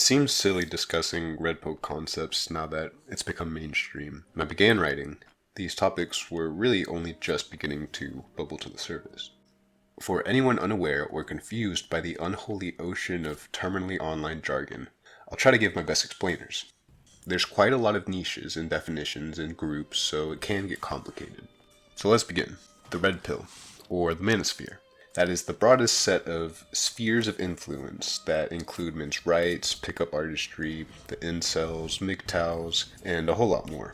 seems silly discussing red pill concepts now that it's become mainstream. When I began writing, these topics were really only just beginning to bubble to the surface. For anyone unaware or confused by the unholy ocean of terminally online jargon, I'll try to give my best explainers. There's quite a lot of niches and definitions and groups, so it can get complicated. So let's begin. The red pill, or the manosphere. That is the broadest set of spheres of influence that include men's rights, pickup artistry, the Incels, MGTOWs, and a whole lot more.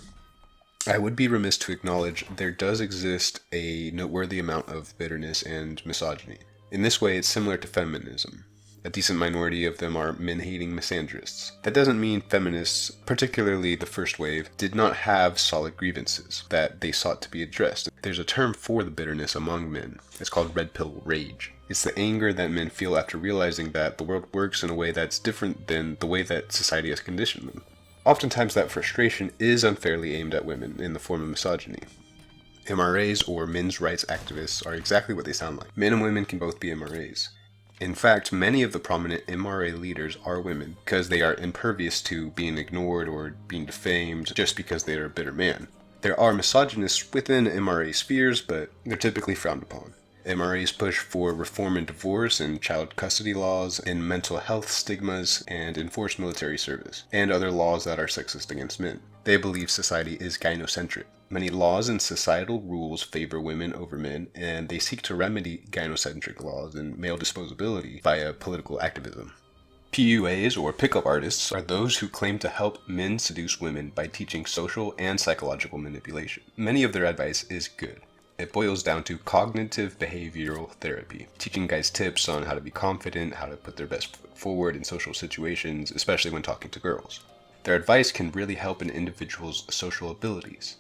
I would be remiss to acknowledge there does exist a noteworthy amount of bitterness and misogyny. In this way, it's similar to feminism. A decent minority of them are men-hating misandrists. That doesn't mean feminists, particularly the first wave, did not have solid grievances that they sought to be addressed. There's a term for the bitterness among men. It's called red pill rage. It's the anger that men feel after realizing that the world works in a way that's different than the way that society has conditioned them. Oftentimes that frustration is unfairly aimed at women in the form of misogyny. MRAs, or men's rights activists, are exactly what they sound like. Men and women can both be MRAs. In fact, many of the prominent MRA leaders are women because they are impervious to being ignored or being defamed just because they are a bitter man. There are misogynists within MRA spheres, but they're typically frowned upon. MRAs push for reform in divorce and child custody laws, in mental health stigmas, and enforced military service, and other laws that are sexist against men. They believe society is gynocentric. Many laws and societal rules favor women over men, and they seek to remedy gynocentric laws and male disposability via political activism. PUAs, or pickup artists, are those who claim to help men seduce women by teaching social and psychological manipulation. Many of their advice is good. It boils down to cognitive behavioral therapy, teaching guys tips on how to be confident, how to put their best foot forward in social situations, especially when talking to girls. Their advice can really help an individual's social abilities.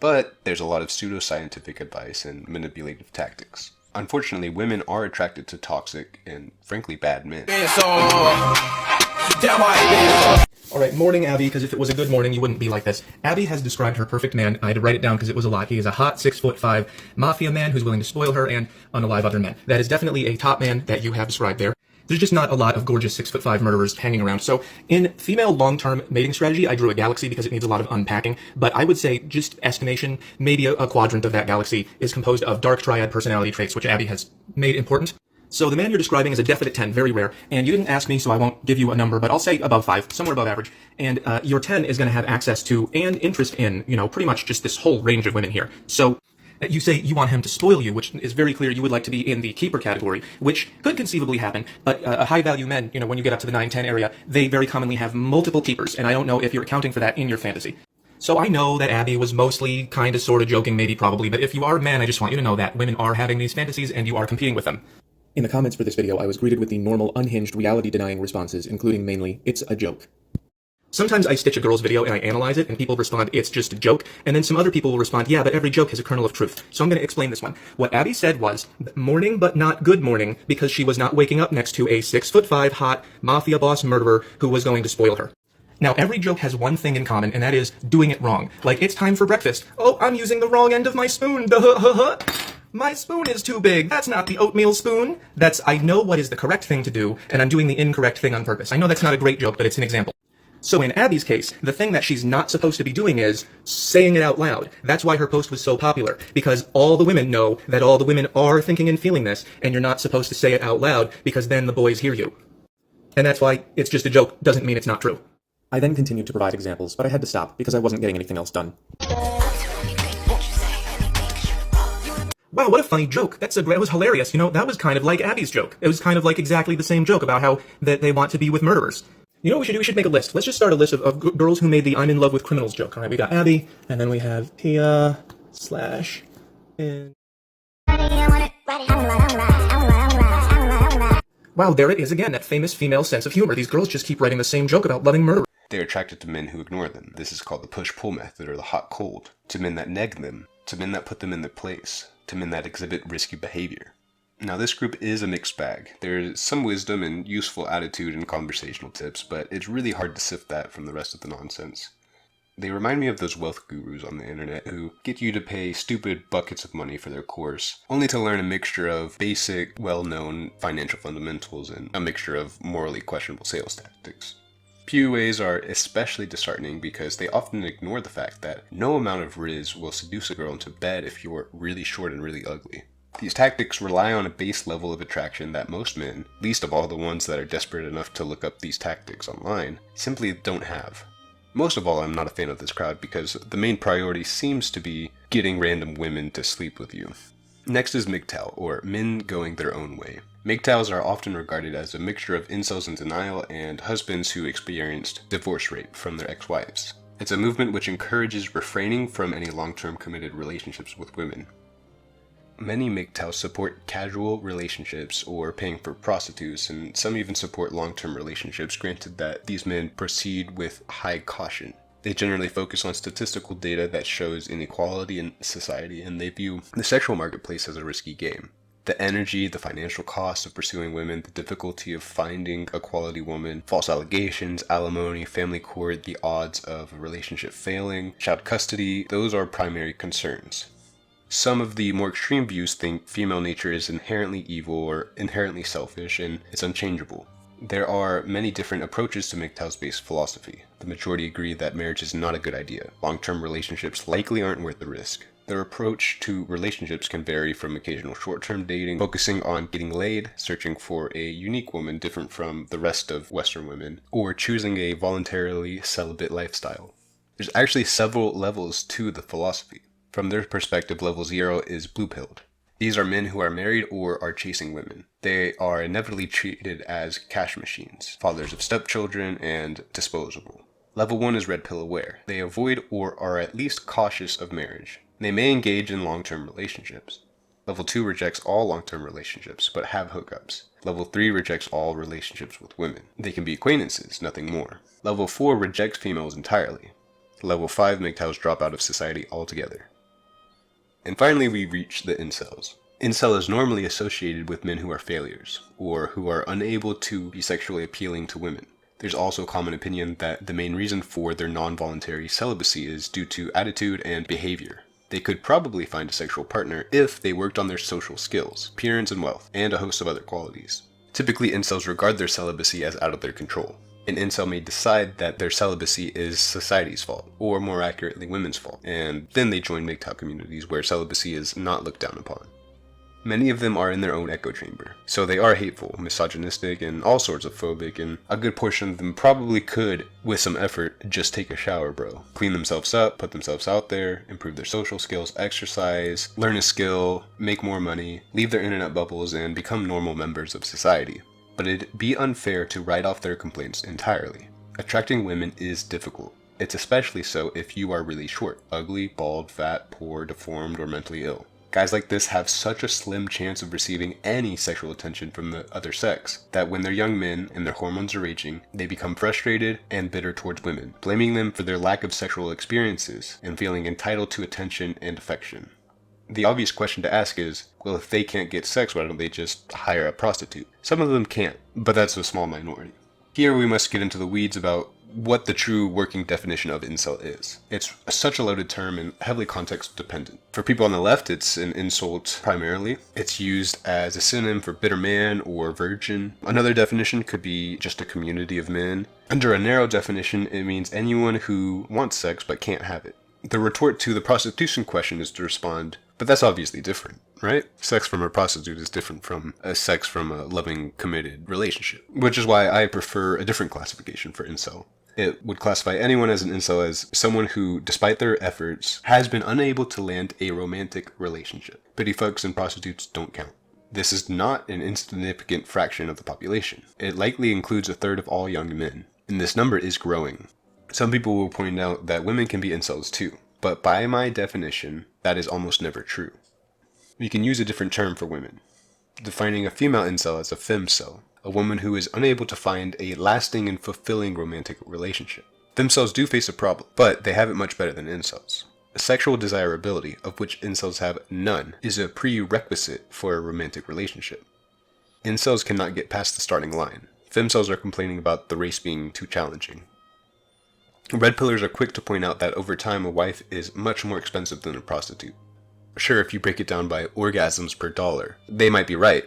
But there's a lot of pseudoscientific advice and manipulative tactics. Unfortunately, women are attracted to toxic and, frankly, bad men. Alright, morning Abby, because if it was a good morning, you wouldn't be like this. Abby has described her perfect man. I had to write it down because it was a lot. He is a hot 6'5" mafia man who's willing to spoil her and unalive other men. That is definitely a top man that you have described there. There's just not a lot of gorgeous 6'5" murderers hanging around. So in female long-term mating strategy, I drew a galaxy because it needs a lot of unpacking. But I would say, just estimation, maybe a quadrant of that galaxy is composed of dark triad personality traits, which Abby has made important. So the man you're describing is a definite 10, very rare. And you didn't ask me, so I won't give you a number, but I'll say above 5, somewhere above average. And your 10 is going to have access to and interest in, pretty much just this whole range of women here. So you say you want him to spoil you, which is very clear you would like to be in the keeper category, which could conceivably happen, but high-value men, when you get up to the 9-10 area, they very commonly have multiple keepers, and I don't know if you're accounting for that in your fantasy. So I know that Abby was mostly kinda sorta joking, maybe probably, but if you are a man, I just want you to know that women are having these fantasies and you are competing with them. In the comments for this video, I was greeted with the normal, unhinged, reality-denying responses, including mainly, "It's a joke." Sometimes I stitch a girl's video and I analyze it, and people respond, "It's just a joke," and then some other people will respond, "Yeah, but every joke has a kernel of truth." So I'm going to explain this one. What Abby said was, morning but not good morning, because she was not waking up next to a 6'5" hot mafia boss murderer who was going to spoil her. Now, every joke has one thing in common, and that is doing it wrong. Like, it's time for breakfast. "Oh, I'm using the wrong end of my spoon. Duh. My spoon is too big. That's not the oatmeal spoon." I know what is the correct thing to do, and I'm doing the incorrect thing on purpose. I know that's not a great joke, but it's an example. So in Abby's case, the thing that she's not supposed to be doing is saying it out loud. That's why her post was so popular, because all the women know that all the women are thinking and feeling this, and you're not supposed to say it out loud, because then the boys hear you. And that's why it's just a joke doesn't mean it's not true. I then continued to provide examples, but I had to stop because I wasn't getting anything else done. Wow, what a funny joke. It was hilarious. That was kind of like Abby's joke. It was kind of like exactly the same joke about how that they want to be with murderers. You know what we should do? We should make a list. Let's just start a list of girls who made the "I'm in love with criminals" joke. All right, we got Abby, and then we have Pia, and... Wow, there it is again, that famous female sense of humor. These girls just keep writing the same joke about loving murderers. They're attracted to men who ignore them. This is called the push-pull method, or the hot-cold. To men that neg them, to men that put them in their place, to men that exhibit risky behavior. Now, this group is a mixed bag. There's some wisdom and useful attitude and conversational tips, but it's really hard to sift that from the rest of the nonsense. They remind me of those wealth gurus on the internet who get you to pay stupid buckets of money for their course, only to learn a mixture of basic, well-known financial fundamentals and a mixture of morally questionable sales tactics. PUAs are especially disheartening because they often ignore the fact that no amount of Riz will seduce a girl into bed if you're really short and really ugly. These tactics rely on a base level of attraction that most men, least of all the ones that are desperate enough to look up these tactics online, simply don't have. Most of all, I'm not a fan of this crowd because the main priority seems to be getting random women to sleep with you. Next is MGTOW, or men going their own way. MGTOWs are often regarded as a mixture of incels in denial and husbands who experienced divorce rape from their ex-wives. It's a movement which encourages refraining from any long-term committed relationships with women. Many MGTOWs support casual relationships or paying for prostitutes, and some even support long-term relationships, granted that these men proceed with high caution. They generally focus on statistical data that shows inequality in society, and they view the sexual marketplace as a risky game. The energy, the financial cost of pursuing women, the difficulty of finding a quality woman, false allegations, alimony, family court, the odds of a relationship failing, child custody, those are primary concerns. Some of the more extreme views think female nature is inherently evil or inherently selfish and it's unchangeable. There are many different approaches to MGTOW's base philosophy. The majority agree that marriage is not a good idea. Long-term relationships likely aren't worth the risk. Their approach to relationships can vary from occasional short-term dating, focusing on getting laid, searching for a unique woman different from the rest of Western women, or choosing a voluntarily celibate lifestyle. There's actually several levels to the philosophy. From their perspective, level 0 is blue-pilled. These are men who are married or are chasing women. They are inevitably treated as cash machines, fathers of stepchildren, and disposable. Level 1 is red pill aware. They avoid or are at least cautious of marriage. They may engage in long-term relationships. Level 2 rejects all long-term relationships, but have hookups. Level 3 rejects all relationships with women. They can be acquaintances, nothing more. Level 4 rejects females entirely. Level 5 MGTOWs drop out of society altogether. And finally, we reach the incels. Incel is normally associated with men who are failures, or who are unable to be sexually appealing to women. There's also a common opinion that the main reason for their non-voluntary celibacy is due to attitude and behavior. They could probably find a sexual partner if they worked on their social skills, appearance and wealth, and a host of other qualities. Typically, incels regard their celibacy as out of their control. An incel may decide that their celibacy is society's fault, or more accurately, women's fault, and then they join MGTOW communities where celibacy is not looked down upon. Many of them are in their own echo chamber, so they are hateful, misogynistic, and all sorts of phobic, and a good portion of them probably could, with some effort, just take a shower, bro. Clean themselves up, put themselves out there, improve their social skills, exercise, learn a skill, make more money, leave their internet bubbles, and become normal members of society. But it'd be unfair to write off their complaints entirely. Attracting women is difficult. It's especially so if you are really short, ugly, bald, fat, poor, deformed, or mentally ill. Guys like this have such a slim chance of receiving any sexual attention from the other sex that when they're young men and their hormones are raging, they become frustrated and bitter towards women, blaming them for their lack of sexual experiences and feeling entitled to attention and affection. The obvious question to ask is, well, if they can't get sex, why don't they just hire a prostitute? Some of them can't, but that's a small minority. Here we must get into the weeds about what the true working definition of incel is. It's such a loaded term and heavily context dependent. For people on the left, it's an insult primarily. It's used as a synonym for bitter man or virgin. Another definition could be just a community of men. Under a narrow definition, it means anyone who wants sex but can't have it. The retort to the prostitution question is to respond, but that's obviously different, right? Sex from a prostitute is different from sex from a loving, committed relationship, which is why I prefer a different classification for incel. It would classify anyone as an incel as someone who, despite their efforts, has been unable to land a romantic relationship. Pity fucks and prostitutes don't count. This is not an insignificant fraction of the population. It likely includes a third of all young men, and this number is growing. Some people will point out that women can be incels too, but by my definition, that is almost never true. We can use a different term for women, defining a female incel as a femcel, a woman who is unable to find a lasting and fulfilling romantic relationship. Femcels do face a problem, but they have it much better than incels. Sexual desirability, of which incels have none, is a prerequisite for a romantic relationship. Incels cannot get past the starting line. Femcels are complaining about the race being too challenging. Red pillers are quick to point out that over time a wife is much more expensive than a prostitute. Sure, if you break it down by orgasms per dollar, they might be right,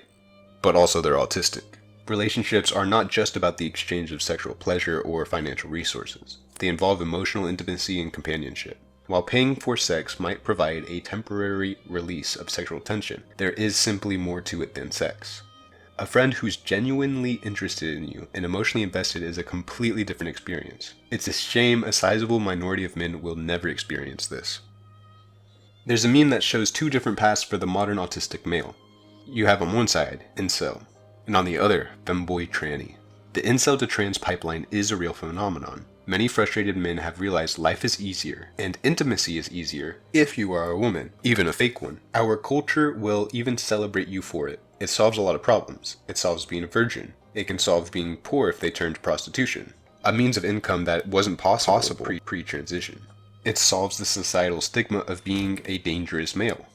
but also they're autistic. Relationships are not just about the exchange of sexual pleasure or financial resources. They involve emotional intimacy and companionship. While paying for sex might provide a temporary release of sexual tension, there is simply more to it than sex. A friend who's genuinely interested in you and emotionally invested is a completely different experience. It's a shame a sizable minority of men will never experience this. There's a meme that shows two different paths for the modern autistic male. You have on one side, incel, and on the other, femboy tranny. The incel to trans pipeline is a real phenomenon. Many frustrated men have realized life is easier, and intimacy is easier, if you are a woman, even a fake one. Our culture will even celebrate you for it. It solves a lot of problems. It solves being a virgin. It can solve being poor if they turn to prostitution, a means of income that wasn't possible pre-transition. It solves the societal stigma of being a dangerous male.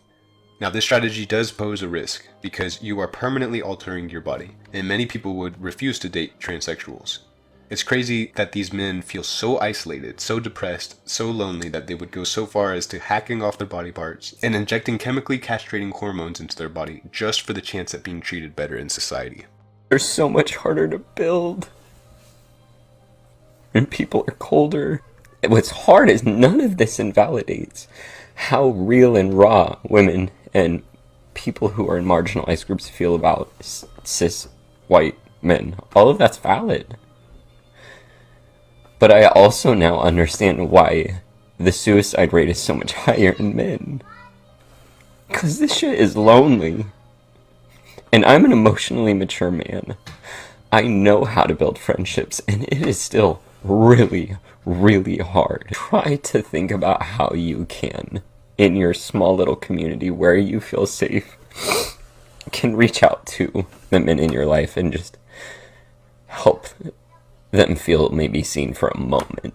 Now, this strategy does pose a risk, because you are permanently altering your body, and many people would refuse to date transsexuals. It's crazy that these men feel so isolated, so depressed, so lonely that they would go so far as to hacking off their body parts and injecting chemically castrating hormones into their body just for the chance at being treated better in society. They're so much harder to build. And people are colder. What's hard is none of this invalidates how real and raw women and people who are in marginalized groups feel about cis white men. All of that's valid. But I also now understand why the suicide rate is so much higher in men. Because this shit is lonely. And I'm an emotionally mature man. I know how to build friendships, and it is still really, really hard. Try to think about how you can, in your small little community where you feel safe, can reach out to the men in your life and just help them feel maybe seen for a moment.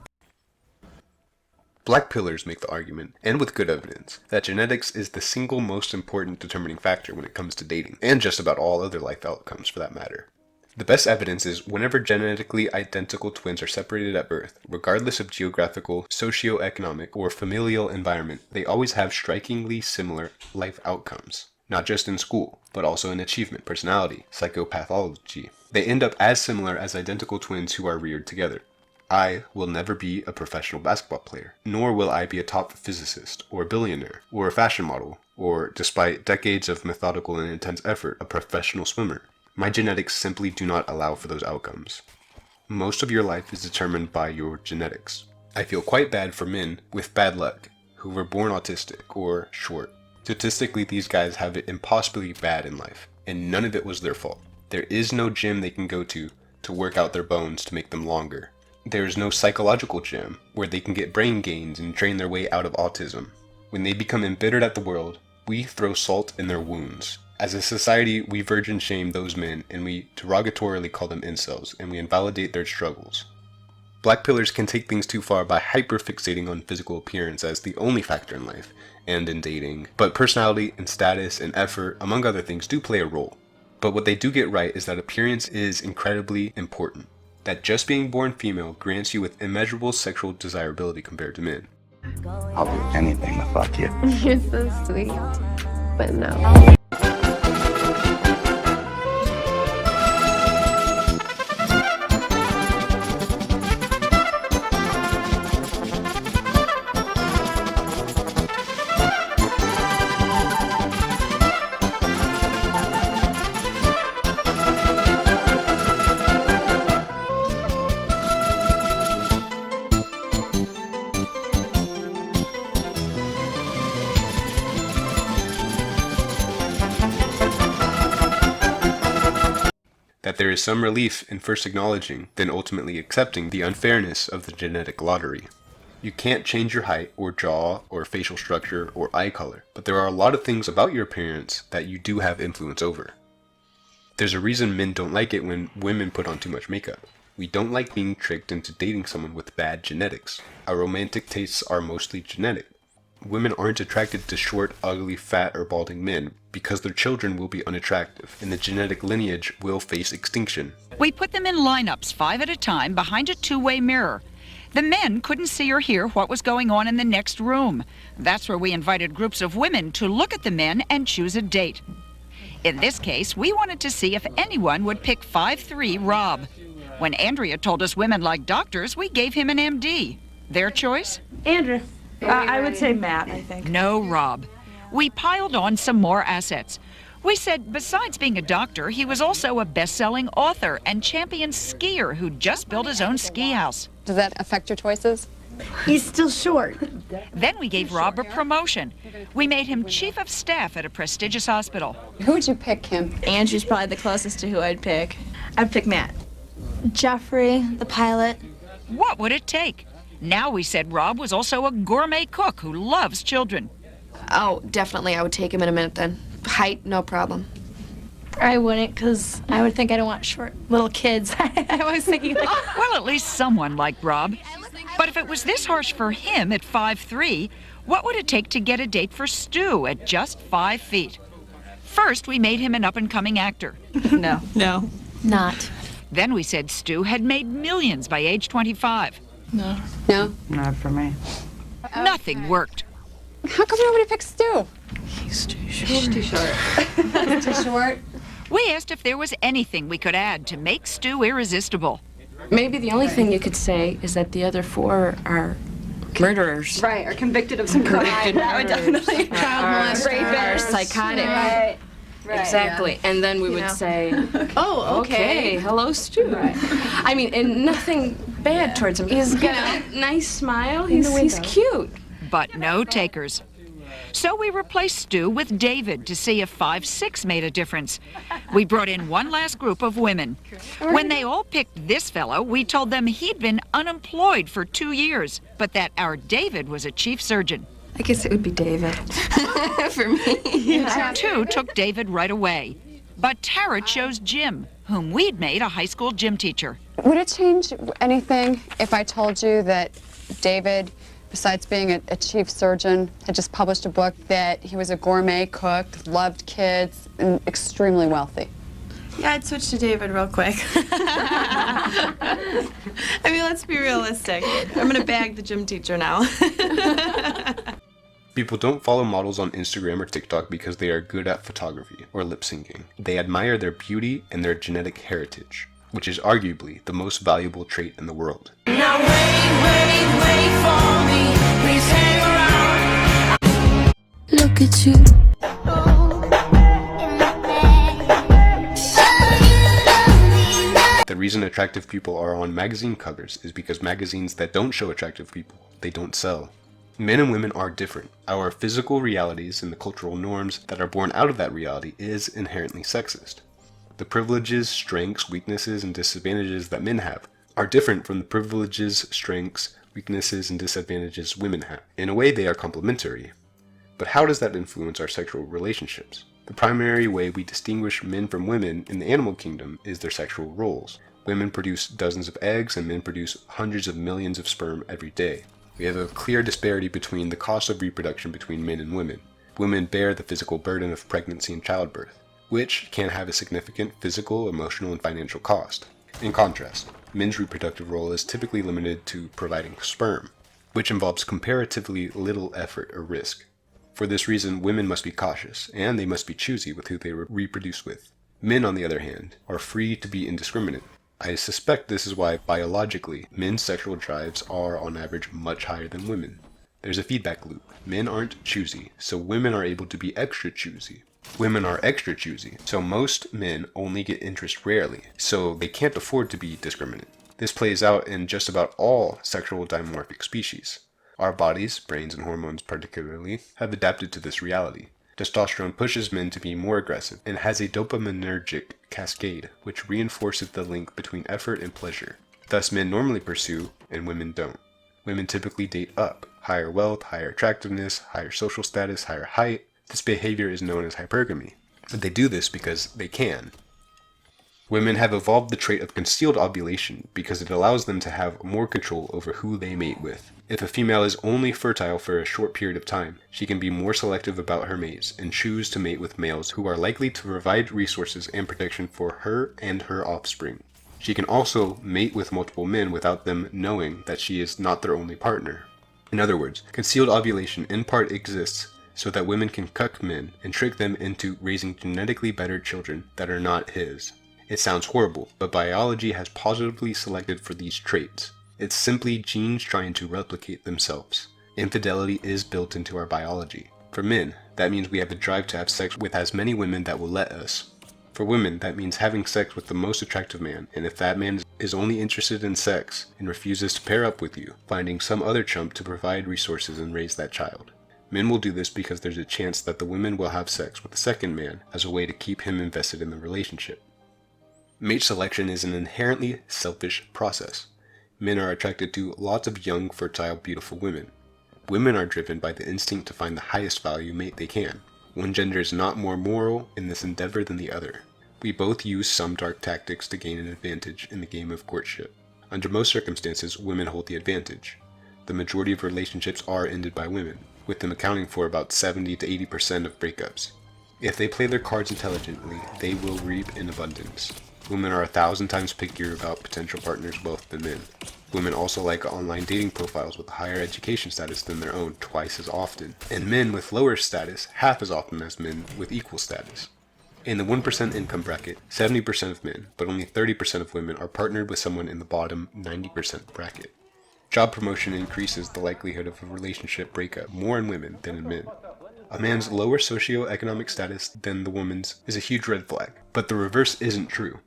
Black pillars make the argument, and with good evidence, that genetics is the single most important determining factor when it comes to dating, and just about all other life outcomes for that matter. The best evidence is whenever genetically identical twins are separated at birth, regardless of geographical, socioeconomic, or familial environment, they always have strikingly similar life outcomes. Not just in school, but also in achievement, personality, psychopathology. They end up as similar as identical twins who are reared together. I will never be a professional basketball player, nor will I be a top physicist, or billionaire, or a fashion model, or, despite decades of methodical and intense effort, a professional swimmer. My genetics simply do not allow for those outcomes. Most of your life is determined by your genetics. I feel quite bad for men with bad luck, who were born autistic or short. Statistically, these guys have it impossibly bad in life, and none of it was their fault. There is no gym they can go to work out their bones to make them longer. There is no psychological gym where they can get brain gains and train their way out of autism. When they become embittered at the world, we throw salt in their wounds. As a society, we virgin shame those men, and we derogatorily call them incels, and we invalidate their struggles. Black pillars can take things too far by hyperfixating on physical appearance as the only factor in life and in dating, but personality and status and effort, among other things, do play a role. But what they do get right is that appearance is incredibly important, that just being born female grants you with immeasurable sexual desirability compared to men. I'll do anything to fuck you. You're so sweet, but no. That there is some relief in first acknowledging, then ultimately accepting the unfairness of the genetic lottery. You can't change your height, or jaw, or facial structure, or eye color, but there are a lot of things about your appearance that you do have influence over. There's a reason men don't like it when women put on too much makeup. We don't like being tricked into dating someone with bad genetics. Our romantic tastes are mostly genetic. Women aren't attracted to short, ugly, fat, or balding men because their children will be unattractive, and the genetic lineage will face extinction. We put them in lineups 5 at a time behind a two-way mirror. The men couldn't see or hear what was going on in the next room. That's where we invited groups of women to look at the men and choose a date. In this case, we wanted to see if anyone would pick 5'3" Rob. When Andrea told us women like doctors, we gave him an MD. Their choice? Andrew. I would say Matt, I think. No, Rob. We piled on some more assets. We said besides being a doctor, he was also a best-selling author and champion skier who just built his own ski house. Does that affect your choices? He's still short. Then we gave Rob a promotion. We made him chief of staff at a prestigious hospital. Who would you pick, Kim? Andrew's probably the closest to who I'd pick. I'd pick Matt. Jeffrey, the pilot. What would it take? Now we said Rob was also a gourmet cook who loves children. Oh, definitely. I would take him in a minute then. Height, no problem. I wouldn't, because I would think I don't want short little kids. I was thinking like... Well, at least someone like Rob. But if it was this harsh for him at 5'3", what would it take to get a date for Stu at just 5 feet? First, we made him an up-and-coming actor. No. No. Not. Then we said Stu had made millions by age 25. No. No? Not for me. Nothing worked. How come nobody picks Stu? He's too short. He's too short. Too short? We asked if there was anything we could add to make Stu irresistible. Maybe the only thing you could say is that the other 4 are murderers. Right, or convicted of some crime. That would definitely Child molesters. are psychotic. Right. Exactly. Yeah. And then we would say, Oh, okay, hello, Stu. I mean, and nothing bad towards him. He's got a nice smile. He's cute. But no takers. So we replaced Stu with David to see if 5'6" made a difference. We brought in one last group of women. When they all picked this fellow, we told them he'd been unemployed for 2 years, but that our David was a chief surgeon. I guess it would be David. For me. Yeah. 2 took David right away. But Tara chose Jim, whom we'd made a high school gym teacher. Would it change anything if I told you that David, besides being a chief surgeon, had just published a book that he was a gourmet cook, loved kids, and extremely wealthy? Yeah, I'd switch to David real quick. I mean, let's be realistic. I'm going to bag the gym teacher now. People don't follow models on Instagram or TikTok because they are good at photography or lip syncing. They admire their beauty and their genetic heritage, which is arguably the most valuable trait in the world. Now wait for me, please hang around. Look at you. The reason attractive people are on magazine covers is because magazines that don't show attractive people, they don't sell. Men and women are different. Our physical realities and the cultural norms that are born out of that reality is inherently sexist. The privileges, strengths, weaknesses, and disadvantages that men have are different from the privileges, strengths, weaknesses, and disadvantages women have. In a way, they are complementary. But how does that influence our sexual relationships? The primary way we distinguish men from women in the animal kingdom is their sexual roles. Women produce dozens of eggs and men produce hundreds of millions of sperm every day. We have a clear disparity between the cost of reproduction between men and women. Women bear the physical burden of pregnancy and childbirth, which can have a significant physical, emotional, and financial cost. In contrast, men's reproductive role is typically limited to providing sperm, which involves comparatively little effort or risk. For this reason, women must be cautious, and they must be choosy with who they reproduce with. Men, on the other hand, are free to be indiscriminate. I suspect this is why, biologically, men's sexual drives are, on average, much higher than women. There's a feedback loop. Men aren't choosy, so women are able to be extra choosy. Women are extra choosy, so most men only get interest rarely, so they can't afford to be discriminate. This plays out in just about all sexual dimorphic species. Our bodies, brains and hormones particularly, have adapted to this reality. Testosterone pushes men to be more aggressive and has a dopaminergic cascade, which reinforces the link between effort and pleasure. Thus, men normally pursue, and women don't. Women typically date up. Higher wealth, higher attractiveness, higher social status, higher height. This behavior is known as hypergamy. But they do this because they can. Women have evolved the trait of concealed ovulation because it allows them to have more control over who they mate with. If a female is only fertile for a short period of time, she can be more selective about her mates and choose to mate with males who are likely to provide resources and protection for her and her offspring. She can also mate with multiple men without them knowing that she is not their only partner. In other words, concealed ovulation in part exists so that women can cuck men and trick them into raising genetically better children that are not his. It sounds horrible, but biology has positively selected for these traits. It's simply genes trying to replicate themselves. Infidelity is built into our biology. For men, that means we have the drive to have sex with as many women that will let us. For women, that means having sex with the most attractive man, and if that man is only interested in sex and refuses to pair up with you, finding some other chump to provide resources and raise that child. Men will do this because there's a chance that the women will have sex with the second man as a way to keep him invested in the relationship. Mate selection is an inherently selfish process. Men are attracted to lots of young, fertile, beautiful women. Women are driven by the instinct to find the highest value mate they can. One gender is not more moral in this endeavor than the other. We both use some dark tactics to gain an advantage in the game of courtship. Under most circumstances, women hold the advantage. The majority of relationships are ended by women, with them accounting for about 70 to 80% of breakups. If they play their cards intelligently, they will reap in abundance. Women are 1,000 times pickier about potential partners' wealth than men. Women also like online dating profiles with a higher education status than their own twice as often, and men with lower status half as often as men with equal status. In the 1% income bracket, 70% of men, but only 30% of women are partnered with someone in the bottom 90% bracket. Job promotion increases the likelihood of a relationship breakup more in women than in men. A man's lower socioeconomic status than the woman's is a huge red flag, but the reverse isn't true.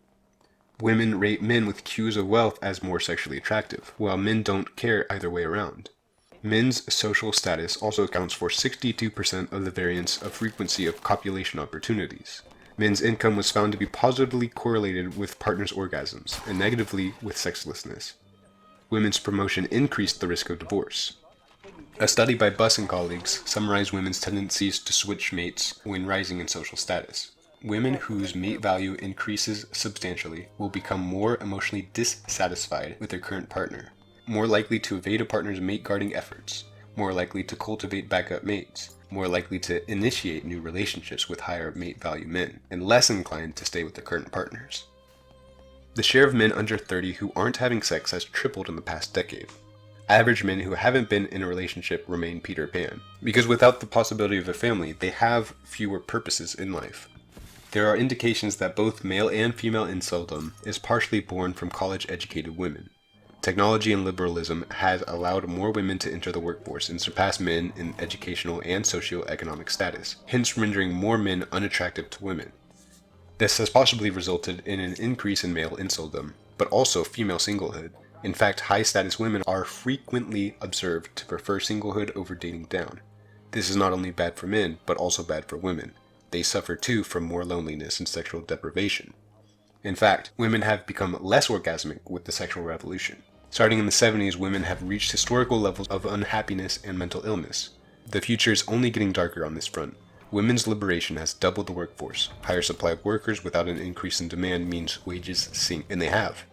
Women rate men with cues of wealth as more sexually attractive, while men don't care either way around. Men's social status also accounts for 62% of the variance of frequency of copulation opportunities. Men's income was found to be positively correlated with partners' orgasms, and negatively with sexlessness. Women's promotion increased the risk of divorce. A study by Buss and colleagues summarized women's tendencies to switch mates when rising in social status. Women whose mate value increases substantially will become more emotionally dissatisfied with their current partner, more likely to evade a partner's mate guarding efforts, more likely to cultivate backup mates, more likely to initiate new relationships with higher mate value men, and less inclined to stay with their current partners. The share of men under 30 who aren't having sex has tripled in the past decade. Average men who haven't been in a relationship remain Peter Pan, because without the possibility of a family, they have fewer purposes in life. There are indications that both male and female inceldom is partially born from college-educated women. Technology and liberalism has allowed more women to enter the workforce and surpass men in educational and socioeconomic status, hence rendering more men unattractive to women. This has possibly resulted in an increase in male inceldom, but also female singlehood. In fact, high-status women are frequently observed to prefer singlehood over dating down. This is not only bad for men, but also bad for women. They suffer too from more loneliness and sexual deprivation. In fact, women have become less orgasmic with the sexual revolution. Starting in the 70s, women have reached historical levels of unhappiness and mental illness. The future is only getting darker on this front. Women's liberation has doubled the workforce. Higher supply of workers without an increase in demand means wages sink, and they have.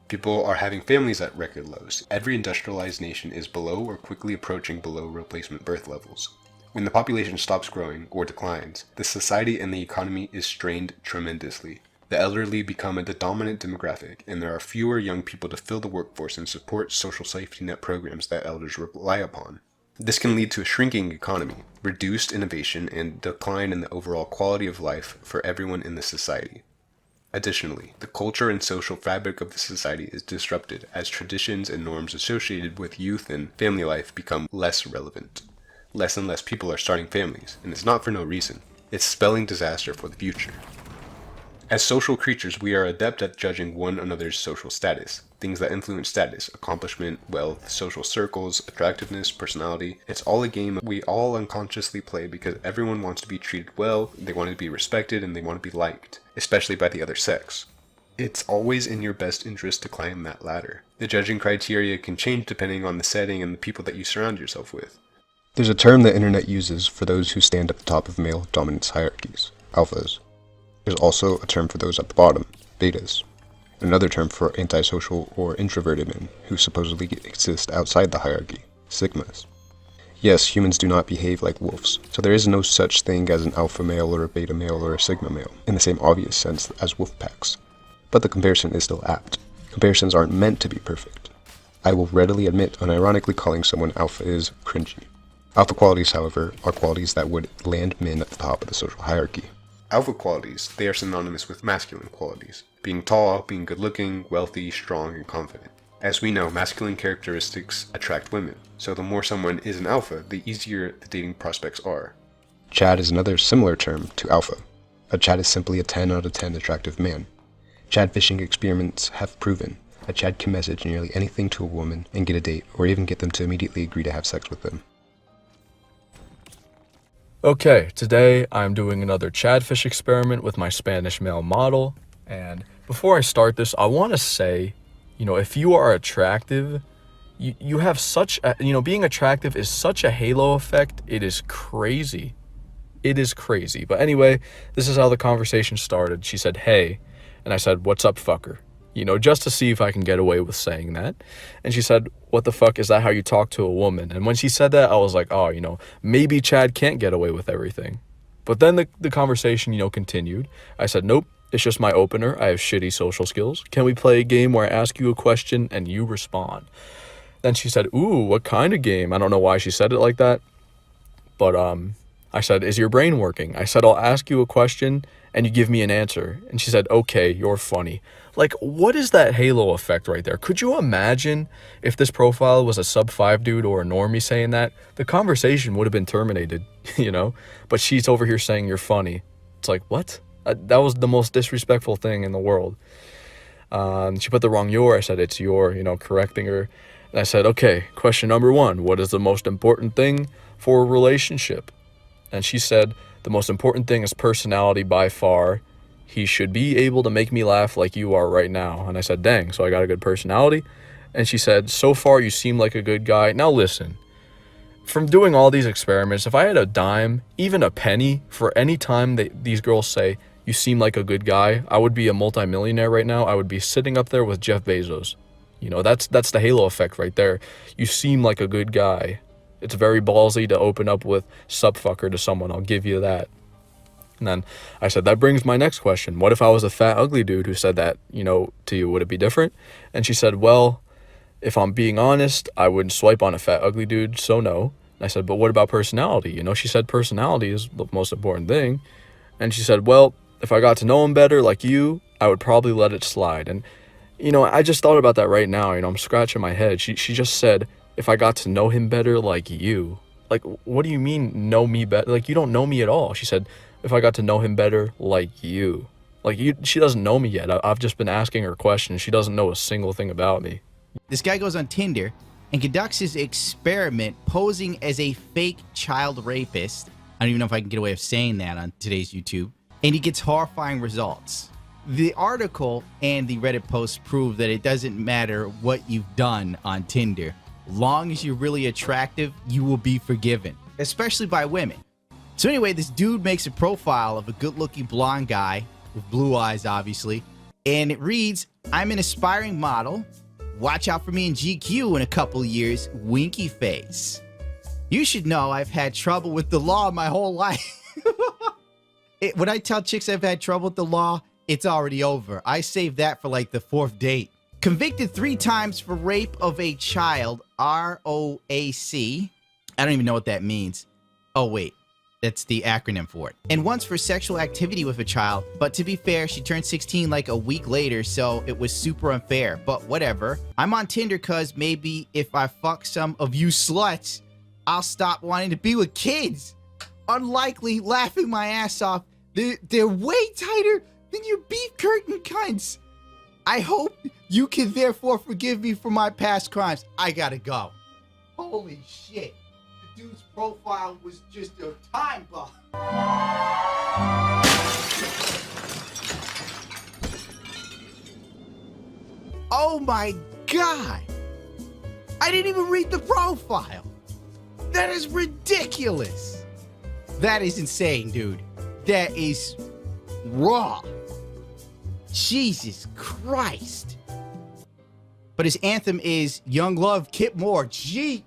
People are having families at record lows. Every industrialized nation is below or quickly approaching below replacement birth levels. When the population stops growing or declines, the society and the economy is strained tremendously. The elderly become the dominant demographic, and there are fewer young people to fill the workforce and support social safety net programs that elders rely upon. This can lead to a shrinking economy, reduced innovation, and decline in the overall quality of life for everyone in the society. Additionally, the culture and social fabric of the society is disrupted as traditions and norms associated with youth and family life become less relevant. Less and less people are starting families, and it's not for no reason. It's spelling disaster for the future. As social creatures, we are adept at judging one another's social status. Things that influence status, accomplishment, wealth, social circles, attractiveness, personality. It's all a game we all unconsciously play because everyone wants to be treated well, they want to be respected, and they want to be liked, especially by the other sex. It's always in your best interest to climb that ladder. The judging criteria can change depending on the setting and the people that you surround yourself with. There's a term the internet uses for those who stand at the top of male dominance hierarchies, alphas. There's also a term for those at the bottom, betas. Another term for antisocial or introverted men who supposedly exist outside the hierarchy, sigmas. Yes, humans do not behave like wolves, so there is no such thing as an alpha male or a beta male or a sigma male, in the same obvious sense as wolf packs. But the comparison is still apt. Comparisons aren't meant to be perfect. I will readily admit unironically calling someone alpha is cringy. Alpha qualities, however, are qualities that would land men at the top of the social hierarchy. Alpha qualities, they are synonymous with masculine qualities, being tall, being good-looking, wealthy, strong, and confident. As we know, masculine characteristics attract women, so the more someone is an alpha, the easier the dating prospects are. Chad is another similar term to alpha. A Chad is simply a 10 out of 10 attractive man. Chad fishing experiments have proven that Chad can message nearly anything to a woman and get a date, or even get them to immediately agree to have sex with them. Okay, today I'm doing another Chadfish experiment with my Spanish male model, and before I start this, I want to say, if you are attractive, you have such a, being attractive is such a halo effect, it is crazy. It is crazy. But anyway, this is how the conversation started. She said, "Hey," and I said, "What's up, fucker?" Just to see if I can get away with saying that. And she said, "What the fuck, is that how you talk to a woman?" And when she said that, I was like, oh, maybe Chad can't get away with everything. But then the conversation, continued. I said, "Nope, it's just my opener. I have shitty social skills. Can we play a game where I ask you a question and you respond?" Then she said, "Ooh, what kind of game?" I don't know why she said it like that. But I said, "Is your brain working?" I said, "I'll ask you a question and you give me an answer." And she said, "Okay, you're funny." Like, what is that halo effect right there? Could you imagine if this profile was a sub-5 dude or a normie saying that? The conversation would have been terminated, But she's over here saying you're funny. It's like, what? That was the most disrespectful thing in the world. She put the wrong your. I said, "It's your," correcting her. And I said, "Okay, question number 1. What is the most important thing for a relationship?" And she said, "The most important thing is personality by far. He should be able to make me laugh like you are right now." And I said, "Dang, so I got a good personality?" And she said, "So far you seem like a good guy. Now listen, from doing all these experiments, if I had a dime, even a penny, for any time that these girls say, 'You seem like a good guy,' I would be a multimillionaire right now. I would be sitting up there with Jeff Bezos. That's the halo effect right there. You seem like a good guy. It's very ballsy to open up with subfucker to someone, I'll give you that." And then I said, "That brings my next question. What if I was a fat, ugly dude who said that, to you? Would it be different?" And she said, "Well, if I'm being honest, I wouldn't swipe on a fat, ugly dude, so no." And I said, "But what about personality?" She said personality is the most important thing. And she said, "Well, if I got to know him better like you, I would probably let it slide." And, I just thought about that right now. I'm scratching my head. She just said, "If I got to know him better like you." Like, what do you mean know me better? Like, you don't know me at all. She said, "If I got to know him better like you." Like, she doesn't know me yet. I've just been asking her questions. She doesn't know a single thing about me. This guy goes on Tinder and conducts his experiment posing as a fake child rapist. I don't even know if I can get away with saying that on today's YouTube. And he gets horrifying results. The article and the Reddit post prove that it doesn't matter what you've done on Tinder. Long as you're really attractive, you will be forgiven, especially by women. So anyway, this dude makes a profile of a good-looking blonde guy with blue eyes, obviously, and it reads, "I'm an aspiring model. Watch out for me in GQ in a couple years, winky face. You should know I've had trouble with the law my whole life." When I tell chicks I've had trouble with the law, it's already over. I saved that for like the 4th date. Convicted 3 times for rape of a child, ROAC. I don't even know what that means. Oh, wait. That's the acronym for it. And once for sexual activity with a child. But to be fair, she turned 16 like a week later, so it was super unfair. But whatever. I'm on Tinder because maybe if I fuck some of you sluts, I'll stop wanting to be with kids. Unlikely, laughing my ass off. They're way tighter than your beef curtain cunts. I hope you can therefore forgive me for my past crimes. I gotta go. Holy shit. The dude's profile was just a time bomb. Oh my God. I didn't even read the profile. That is ridiculous. That is insane, dude. That is raw. Jesus Christ. But his anthem is Young Love, Kip Moore. Gee,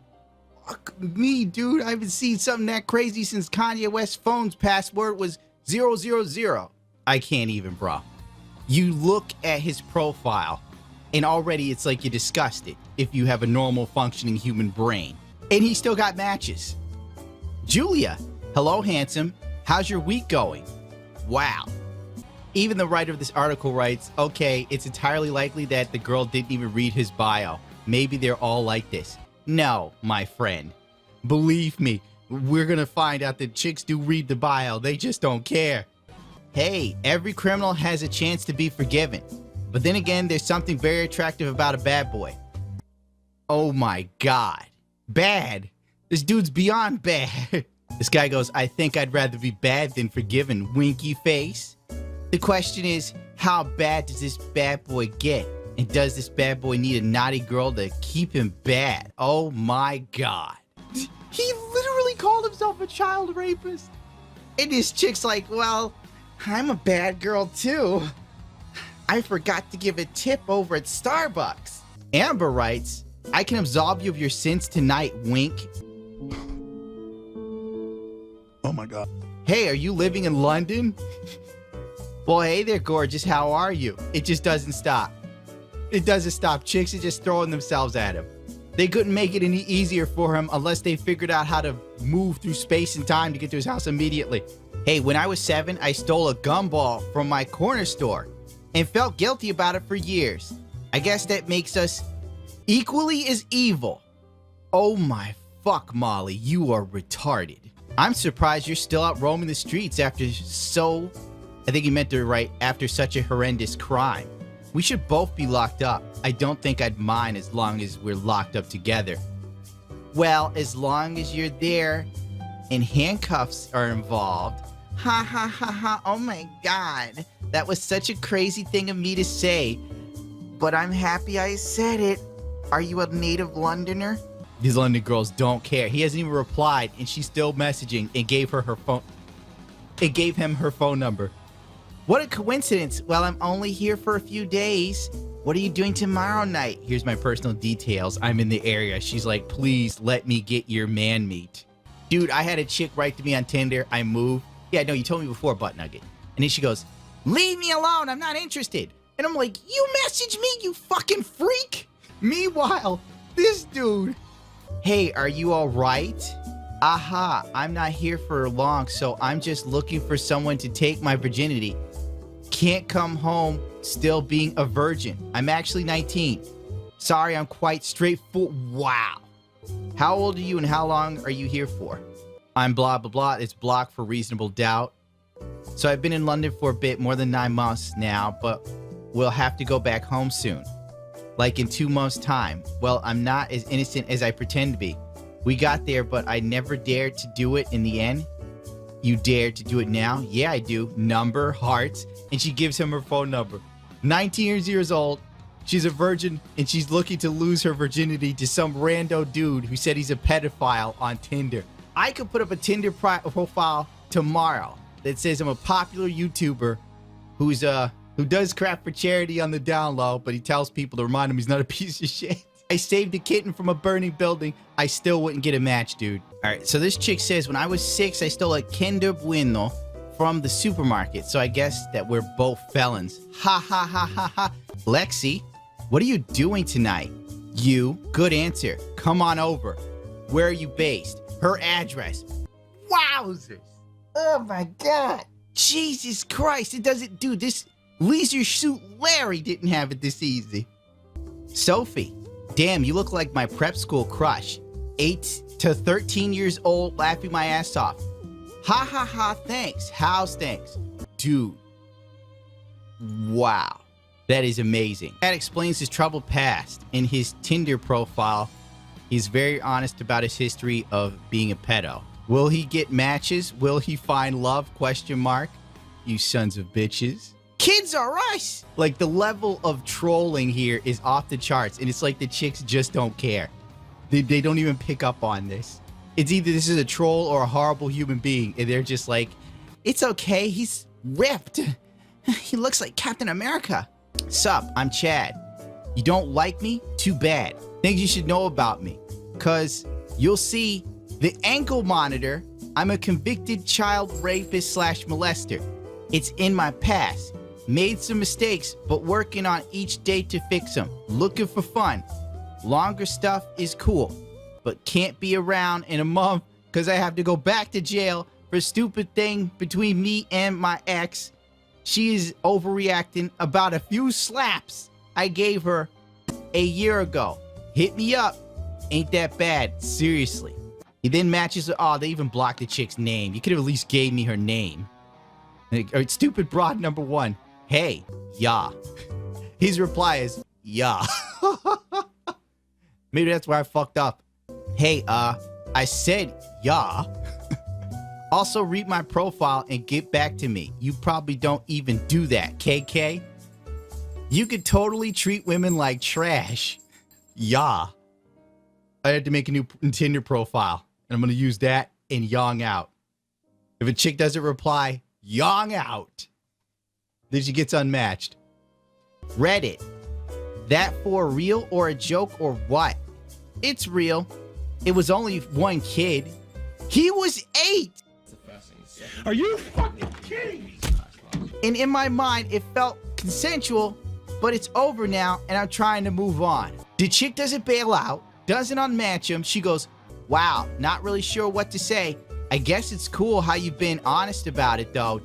fuck me, dude. I haven't seen something that crazy since Kanye West's phone's password was 000. I can't even, bro. You look at his profile, and already it's like you're disgusted if you have a normal functioning human brain. And he still got matches. Julia, hello, handsome. How's your week going? Wow. Even the writer of this article writes, okay, it's entirely likely that the girl didn't even read his bio. Maybe they're all like this. No, my friend. Believe me, we're gonna find out that chicks do read the bio. They just don't care. Hey, every criminal has a chance to be forgiven. But then again, there's something very attractive about a bad boy. Oh my God. Bad? This dude's beyond bad. This guy goes, I think I'd rather be bad than forgiven, winky face. The question is, how bad does this bad boy get? And does this bad boy need a naughty girl to keep him bad? Oh my God. He literally called himself a child rapist. And this chick's like, well, I'm a bad girl too. I forgot to give a tip over at Starbucks. Amber writes, I can absolve you of your sins tonight, wink. Oh my God. Hey, are you living in London? Well, hey there, gorgeous. How are you? It just doesn't stop. It doesn't stop. Chicks are just throwing themselves at him. They couldn't make it any easier for him unless they figured out how to move through space and time to get to his house immediately. Hey, when I was 7, I stole a gumball from my corner store and felt guilty about it for years. I guess that makes us equally as evil. Oh my fuck, Molly, you are retarded. I'm surprised you're still out roaming the streets after I think he meant to write after such a horrendous crime. We should both be locked up. I don't think I'd mind as long as we're locked up together. Well, as long as you're there and handcuffs are involved. Ha ha ha ha, oh my God. That was such a crazy thing of me to say, but I'm happy I said it. Are you a native Londoner? These London girls don't care. He hasn't even replied and she's still messaging and gave her her phone. It gave him her phone number. What a coincidence. Well, I'm only here for a few days. What are you doing tomorrow night? Here's my personal details. I'm in the area. She's like, please let me get your man meat. Dude, I had a chick write to me on Tinder. I moved. Yeah, no, you told me before, Butt Nugget. And then she goes, leave me alone. I'm not interested. And I'm like, you message me, you fucking freak. Meanwhile, this dude. Hey, are you all right? Aha, I'm not here for long, so I'm just looking for someone to take my virginity. Can't come home still being a virgin. I'm actually 19. Sorry, I'm quite straightforward. Wow. How old are you and how long are you here for? I'm blah, blah, blah. It's blocked for reasonable doubt. So I've been in London for a bit, more than 9 months now, but we'll have to go back home soon. Like in 2 months' time. Well, I'm not as innocent as I pretend to be. We got there, but I never dared to do it in the end. You dared to do it now? Yeah, I do. Number, hearts. And she gives him her phone number. 19 years old. She's a virgin, and she's looking to lose her virginity to some rando dude who said he's a pedophile on Tinder. I could put up a Tinder profile tomorrow that says I'm a popular YouTuber who does crap for charity on the down low, but he tells people to remind him he's not a piece of shit. I saved a kitten from a burning building. I still wouldn't get a match, dude. All right, so this chick says, when I was 6, I stole a Kinder Bueno from the supermarket. So I guess that we're both felons. Ha ha ha ha ha. Lexi, what are you doing tonight? You, good answer. Come on over. Where are you based? Her address. Wowzers. Oh my God. Jesus Christ. It doesn't do this. Leisure Suit Larry didn't have it this easy. Sophie. Damn, you look like my prep school crush. 8 to 13 years old, laughing my ass off. Ha ha ha, thanks. How's things? Dude. Wow. That is amazing. That explains his troubled past. In his Tinder profile, he's very honest about his history of being a pedo. Will he get matches? Will he find love? Question mark. You sons of bitches. Kids are us. Like, the level of trolling here is off the charts, and it's like the chicks just don't care. They don't even pick up on this. It's either this is a troll or a horrible human being, and they're just like, it's okay, he's ripped. He looks like Captain America. Sup, I'm Chad. You don't like me? Too bad. Things you should know about me. Cause you'll see the ankle monitor. I'm a convicted child rapist / molester. It's in my past. Made some mistakes, but working on each day to fix them. Looking for fun. Longer stuff is cool, but can't be around in a month because I have to go back to jail for a stupid thing between me and my ex. She is overreacting about a few slaps I gave her a year ago. Hit me up. Ain't that bad. Seriously. He then matches, oh, they even blocked the chick's name. You could have at least gave me her name. Like, stupid broad number 1. Hey, yeah. His reply is, yeah. Maybe that's where I fucked up. Hey, I said, yeah. Also read my profile and get back to me. You probably don't even do that, KK. You could totally treat women like trash. Yeah. I had to make a new Tinder profile, and I'm going to use that and yang out. If a chick doesn't reply, yang out. Then she gets unmatched. Reddit. That for real or a joke or what? It's real. It was only one kid. He was 8. Are you fucking kidding me? And in my mind, it felt consensual, but it's over now, and I'm trying to move on. The chick doesn't bail out, doesn't unmatch him. She goes, wow, not really sure what to say. I guess it's cool how you've been honest about it, though, ...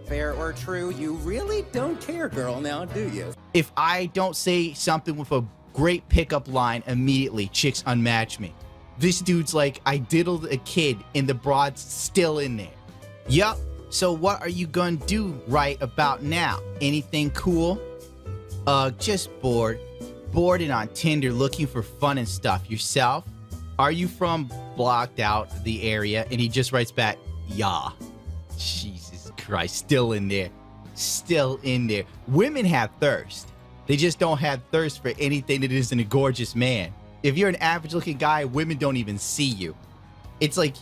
Fair or true, you really don't care, girl, now, do you? If I don't say something with a great pickup line immediately, chicks unmatch me. This dude's like, I diddled a kid, and the broad's still in there. Yup, so what are you gonna do right about now? Anything cool? Just bored. Bored and on Tinder looking for fun and stuff. Yourself? Are you from blocked out the area? And he just writes back, yeah. Jesus Christ, still in there. Still in there. Women have thirst. They just don't have thirst for anything that isn't a gorgeous man. If you're an average looking guy, women don't even see you. It's like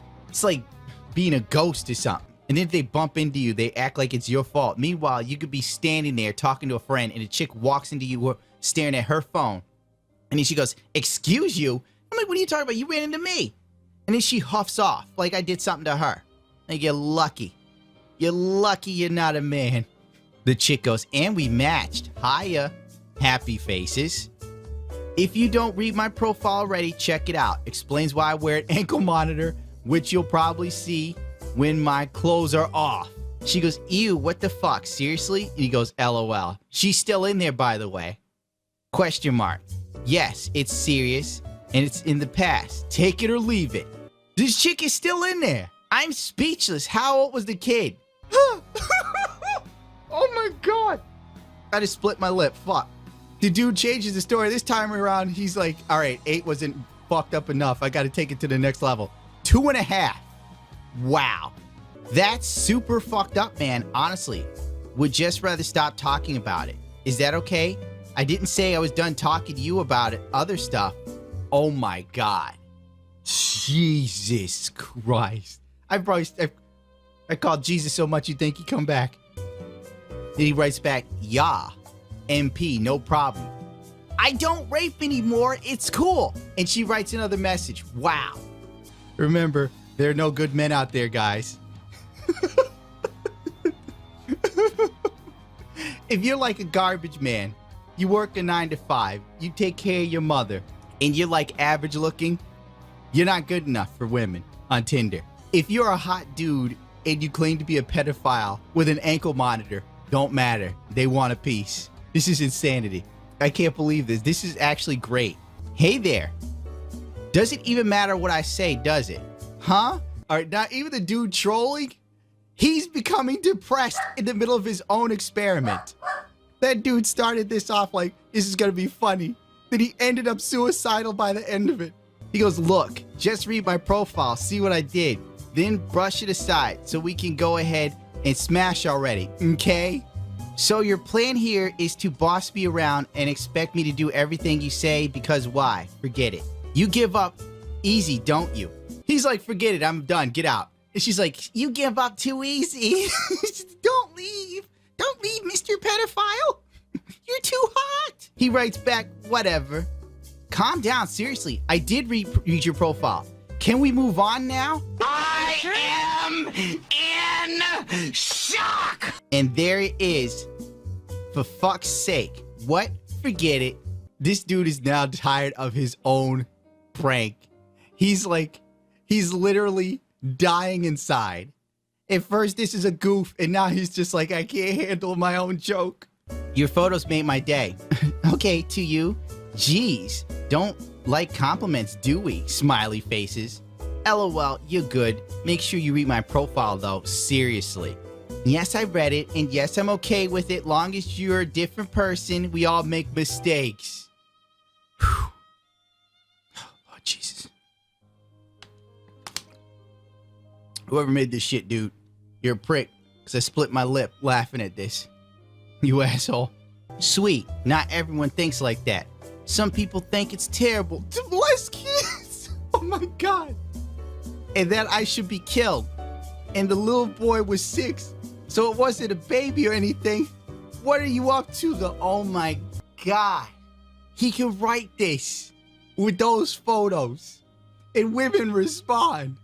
being a ghost or something. And then if they bump into you, they act like it's your fault. Meanwhile, you could be standing there talking to a friend and a chick walks into you staring at her phone. And then she goes, excuse you? I'm like, what are you talking about? You ran into me. And then she huffs off like I did something to her. Like, you're lucky. You're lucky you're not a man. The chick goes, and we matched. Hiya. Happy faces. If you don't read my profile already, check it out. Explains why I wear an ankle monitor, which you'll probably see when my clothes are off. She goes, ew, what the fuck? Seriously? And he goes, LOL. She's still in there, by the way. Question mark. Yes, it's serious, and it's in the past. Take it or leave it. This chick is still in there. I'm speechless. How old was the kid? Oh my God. I just split my lip. Fuck. The dude changes the story. This time around, he's like, all right, 8 wasn't fucked up enough. I got to take it to the next level. 2.5. Wow. That's super fucked up, man. Honestly, would just rather stop talking about it. Is that okay? I didn't say I was done talking to you about it. Other stuff. Oh my God. Jesus Christ. I called Jesus so much you think he'd come back. Then he writes back, yeah. MP, no problem. I don't rape anymore. It's cool. And she writes another message. Wow. Remember, there are no good men out there, guys. If you're like a garbage man, you work a 9 to 5, you take care of your mother, and you're like average looking, you're not good enough for women on Tinder. If you're a hot dude and you claim to be a pedophile with an ankle monitor, don't matter. They want a piece. This is insanity. I can't believe this. This is actually great. Hey there. Does it even matter what I say, does it? Huh? All right, not even the dude trolling. He's becoming depressed in the middle of his own experiment. That dude started this off like, this is gonna be funny. Then he ended up suicidal by the end of it. He goes, look, just read my profile, see what I did. Then brush it aside so we can go ahead and smash already, okay? So your plan here is to boss me around and expect me to do everything you say because why? Forget it. You give up easy, don't you? He's like, forget it, I'm done, get out. And she's like, you give up too easy. Don't leave. Don't leave, Mr. Pedophile. You're too hot. He writes back, whatever. Calm down, seriously. I did read your profile. Can we move on now? I am in shock! And there it is. For fuck's sake. What? Forget it. This dude is now tired of his own prank. He's He's literally dying inside. At first, this is a goof, and now he's just like, I can't handle my own joke. Your photos made my day. Okay, to you. Jeez, don't like compliments, do we? Smiley faces. LOL, you're good. Make sure you read my profile, though. Seriously. Yes, I read it, and yes, I'm okay with it. Long as you're a different person, we all make mistakes. Whew. Oh, Jesus. Whoever made this shit, dude, you're a prick, because I split my lip laughing at this. You asshole. Sweet, not everyone thinks like that. Some people think it's terrible to molest kids. Oh my God. And that I should be killed. And the little boy was 6, so it wasn't a baby or anything. What are you up to though? Oh my God. He can write this with those photos. And women respond.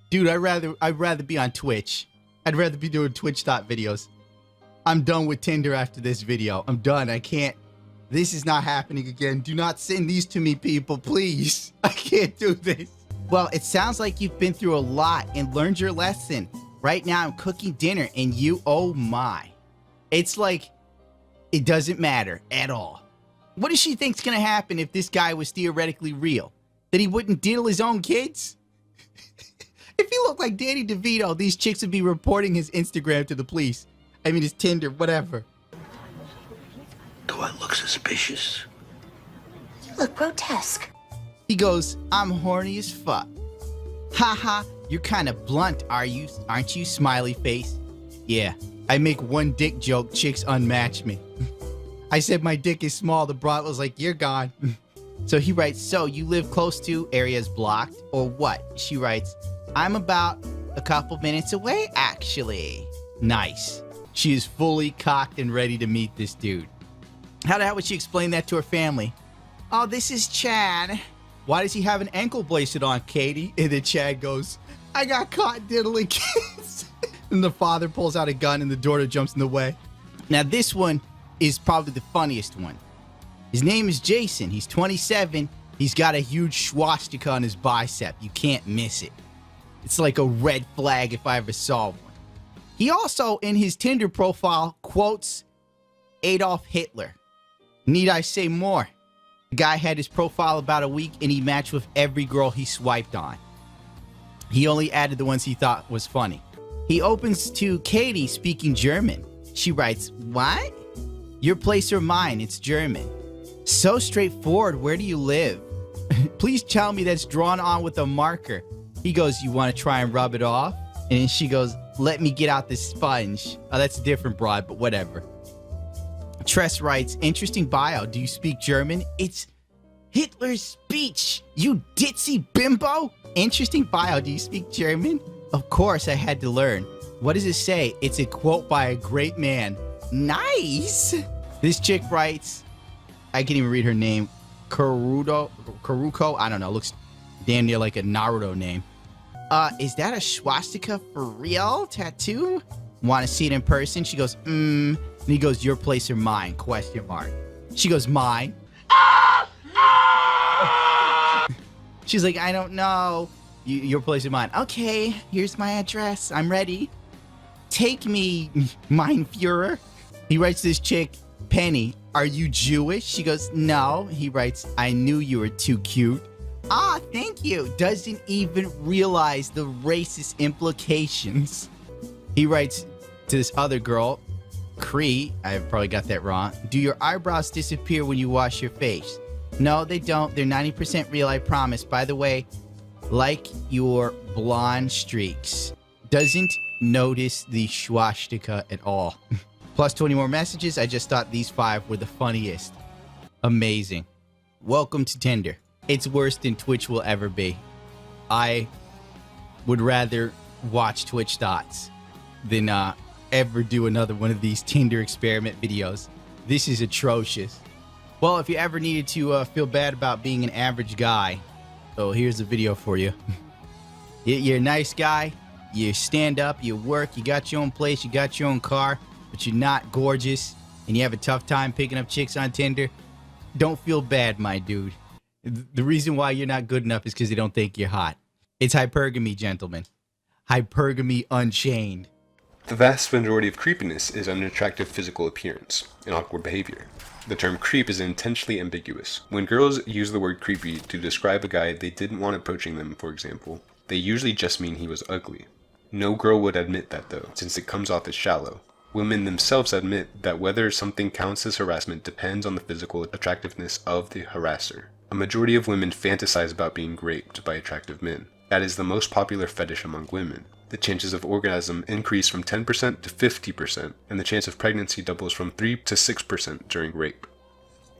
Dude, I'd rather be on Twitch. I'd rather be doing Twitch videos. I'm done with Tinder after this video. I'm done. I can't. This is not happening again. Do not send these to me, people, please. I can't do this. Well, it sounds like you've been through a lot and learned your lesson. Right now, I'm cooking dinner and you, oh my. It's like, it doesn't matter at all. What does she think's gonna happen if this guy was theoretically real? That he wouldn't diddle his own kids? If he looked like Danny DeVito, these chicks would be reporting his Instagram to the police. I mean, his Tinder, whatever. Do I look suspicious? You look grotesque. He goes, I'm horny as fuck. Haha, you're kind of blunt, aren't you, smiley face? Yeah, I make one dick joke, chicks unmatch me. I said my dick is small, the broad was like, you're gone. So he writes, so you live close to areas blocked, or what? She writes, I'm about a couple minutes away, actually. Nice. She is fully cocked and ready to meet this dude. How the hell would she explain that to her family? Oh, this is Chad. Why does he have an ankle bracelet on, Katie? And then Chad goes, I got caught diddling kids. And the father pulls out a gun and the daughter jumps in the way. Now this one is probably the funniest one. His name is Jason. He's 27. He's got a huge swastika on his bicep. You can't miss it. It's like a red flag if I ever saw one. He also, in his Tinder profile, quotes Adolf Hitler. Need I say more? The guy had his profile about a week and he matched with every girl he swiped on. He only added the ones he thought was funny. He opens to Katie speaking German. She writes, what? Your place or mine, it's German. So straightforward, where do you live? Please tell me that's drawn on with a marker. He goes, you want to try and rub it off? And then she goes, let me get out this sponge. Oh, that's a different broad, but whatever. Tress writes, interesting bio. Do you speak German? It's Hitler's speech, you ditzy bimbo. Interesting bio. Do you speak German? Of course, I had to learn. What does it say? It's a quote by a great man. Nice. This chick writes, I can't even read her name. Karuko? I don't know. Looks damn near like a Naruto name. Is that a swastika for real? Tattoo? Want to see it in person? She goes, And he goes, your place or mine? Question mark. She goes, mine. She's like, I don't know. Your place or mine? Okay, here's my address. I'm ready. Take me, mein Führer. He writes this chick, Penny, are you Jewish? She goes, no. He writes, I knew you were too cute. Ah, thank you. Doesn't even realize the racist implications. He writes to this other girl, Cree, I probably got that wrong. Do your eyebrows disappear when you wash your face? No, they don't. They're 90% real, I promise. By the way, like your blonde streaks. Doesn't notice the swastika at all. Plus 20 more messages. I just thought these 5 were the funniest. Amazing. Welcome to Tinder. It's worse than Twitch will ever be. I would rather watch Twitch dots than ever do another one of these Tinder experiment videos. This is atrocious. Well, if you ever needed to feel bad about being an average guy, oh, here's a video for you. You're a nice guy, you stand up, you work, you got your own place, you got your own car, but you're not gorgeous, and you have a tough time picking up chicks on Tinder. Don't feel bad, my dude. The reason why you're not good enough is because they don't think you're hot. It's hypergamy, gentlemen. Hypergamy unchained. The vast majority of creepiness is unattractive physical appearance and awkward behavior. The term creep is intentionally ambiguous. When girls use the word creepy to describe a guy they didn't want approaching them, for example, they usually just mean he was ugly. No girl would admit that though, since it comes off as shallow. Women themselves admit that whether something counts as harassment depends on the physical attractiveness of the harasser. A majority of women fantasize about being raped by attractive men. That is the most popular fetish among women. The chances of orgasm increase from 10% to 50%, and the chance of pregnancy doubles from 3 to 6% during rape.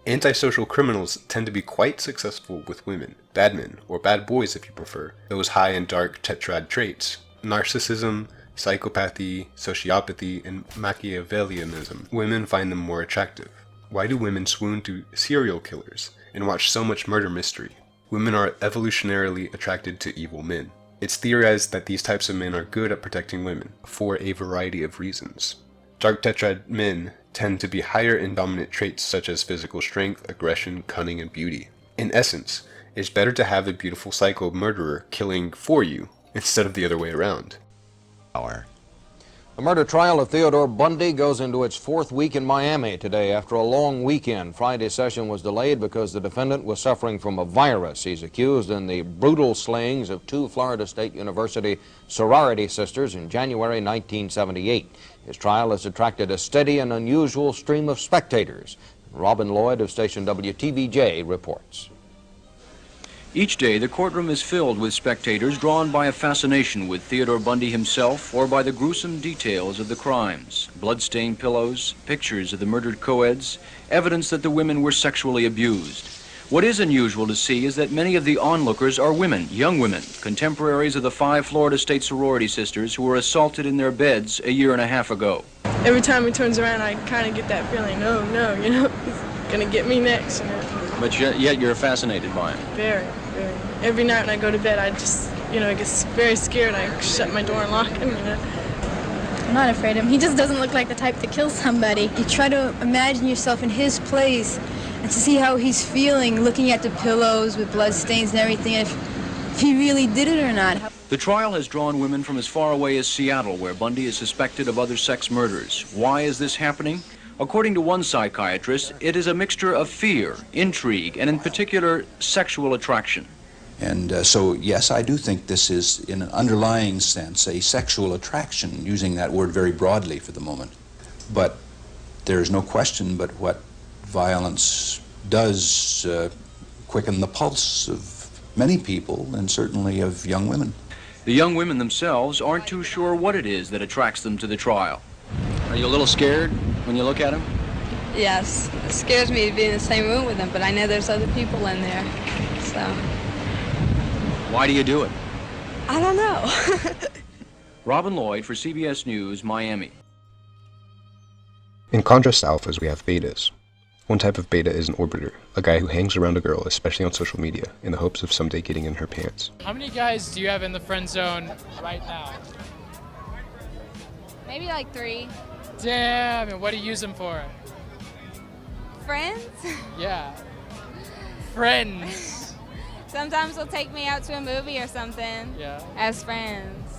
Antisocial criminals tend to be quite successful with women, bad men, or bad boys if you prefer, those high and dark tetrad traits: narcissism, psychopathy, sociopathy, and Machiavellianism. Women find them more attractive. Why do women swoon to serial killers and watch so much murder mystery? Women are evolutionarily attracted to evil men. It's theorized that these types of men are good at protecting women, for a variety of reasons. Dark tetrad men tend to be higher in dominant traits such as physical strength, aggression, cunning, and beauty. In essence, it's better to have a beautiful psycho murderer killing for you, instead of the other way around. The murder trial of Theodore Bundy goes into its 4th week in Miami today after a long weekend. Friday's session was delayed because the defendant was suffering from a virus. He's accused in the brutal slayings of 2 Florida State University sorority sisters in January 1978. His trial has attracted a steady and unusual stream of spectators. Robin Lloyd of station WTVJ reports. Each day, the courtroom is filled with spectators drawn by a fascination with Theodore Bundy himself or by the gruesome details of the crimes. Blood-stained pillows, pictures of the murdered co-eds, evidence that the women were sexually abused. What is unusual to see is that many of the onlookers are women, young women, contemporaries of the 5 Florida State sorority sisters who were assaulted in their beds a year and a half ago. Every time he turns around, I kind of get that feeling, oh no, you know, he's gonna get me next, you know. But yet you're fascinated by him. Very, very. Every night when I go to bed, I just, you know, I get very scared. I shut my door and lock him, you know. I'm not afraid of him. He just doesn't look like the type to kill somebody. You try to imagine yourself in his place and to see how he's feeling, looking at the pillows with blood stains and everything, if he really did it or not. The trial has drawn women from as far away as Seattle, where Bundy is suspected of other sex murders. Why is this happening? According to one psychiatrist, it is a mixture of fear, intrigue, and in particular, sexual attraction. And so, yes, I do think this is, in an underlying sense, a sexual attraction, using that word very broadly for the moment. But there is no question but what violence does quicken the pulse of many people, and certainly of young women. The young women themselves aren't too sure what it is that attracts them to the trial. Are you a little scared when you look at him? Yes, it scares me to be in the same room with him, but I know there's other people in there, so. Why do you do it? I don't know. Robin Lloyd for CBS News, Miami. In contrast to alphas, we have betas. One type of beta is an orbiter, a guy who hangs around a girl, especially on social media, in the hopes of someday getting in her pants. How many guys do you have in the friend zone right now? Maybe like 3. Damn, and what do you use them for? Friends? Yeah. Friends. Sometimes they'll take me out to a movie or something. Yeah. As friends.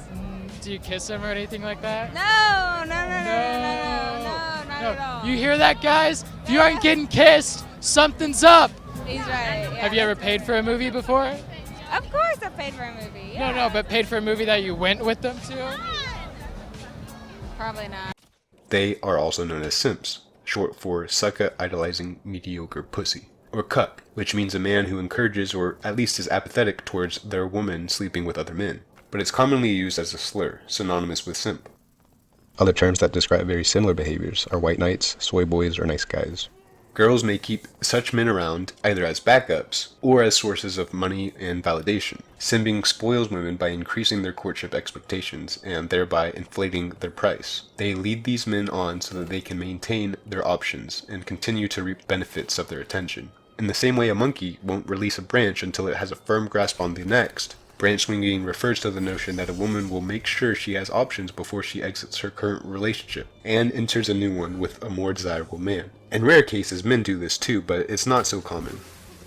Do you kiss them or anything like that? No, not at all. You hear that, guys? If you aren't getting kissed, something's up. He's right. Yeah, have you ever paid for a movie before? Of course I've paid for a movie. Yeah. No, but paid for a movie that you went with them to? Probably not. They are also known as simps, short for sucker idolizing mediocre pussy, or cuck, which means a man who encourages or at least is apathetic towards their woman sleeping with other men, but it's commonly used as a slur, synonymous with simp. Other terms that describe very similar behaviors are white knights, soy boys, or nice guys. Girls may keep such men around either as backups or as sources of money and validation. Simping spoils women by increasing their courtship expectations and thereby inflating their price. They lead these men on so that they can maintain their options and continue to reap benefits of their attention. In the same way a monkey won't release a branch until it has a firm grasp on the next, branch swinging refers to the notion that a woman will make sure she has options before she exits her current relationship and enters a new one with a more desirable man. In rare cases, men do this too, but it's not so common.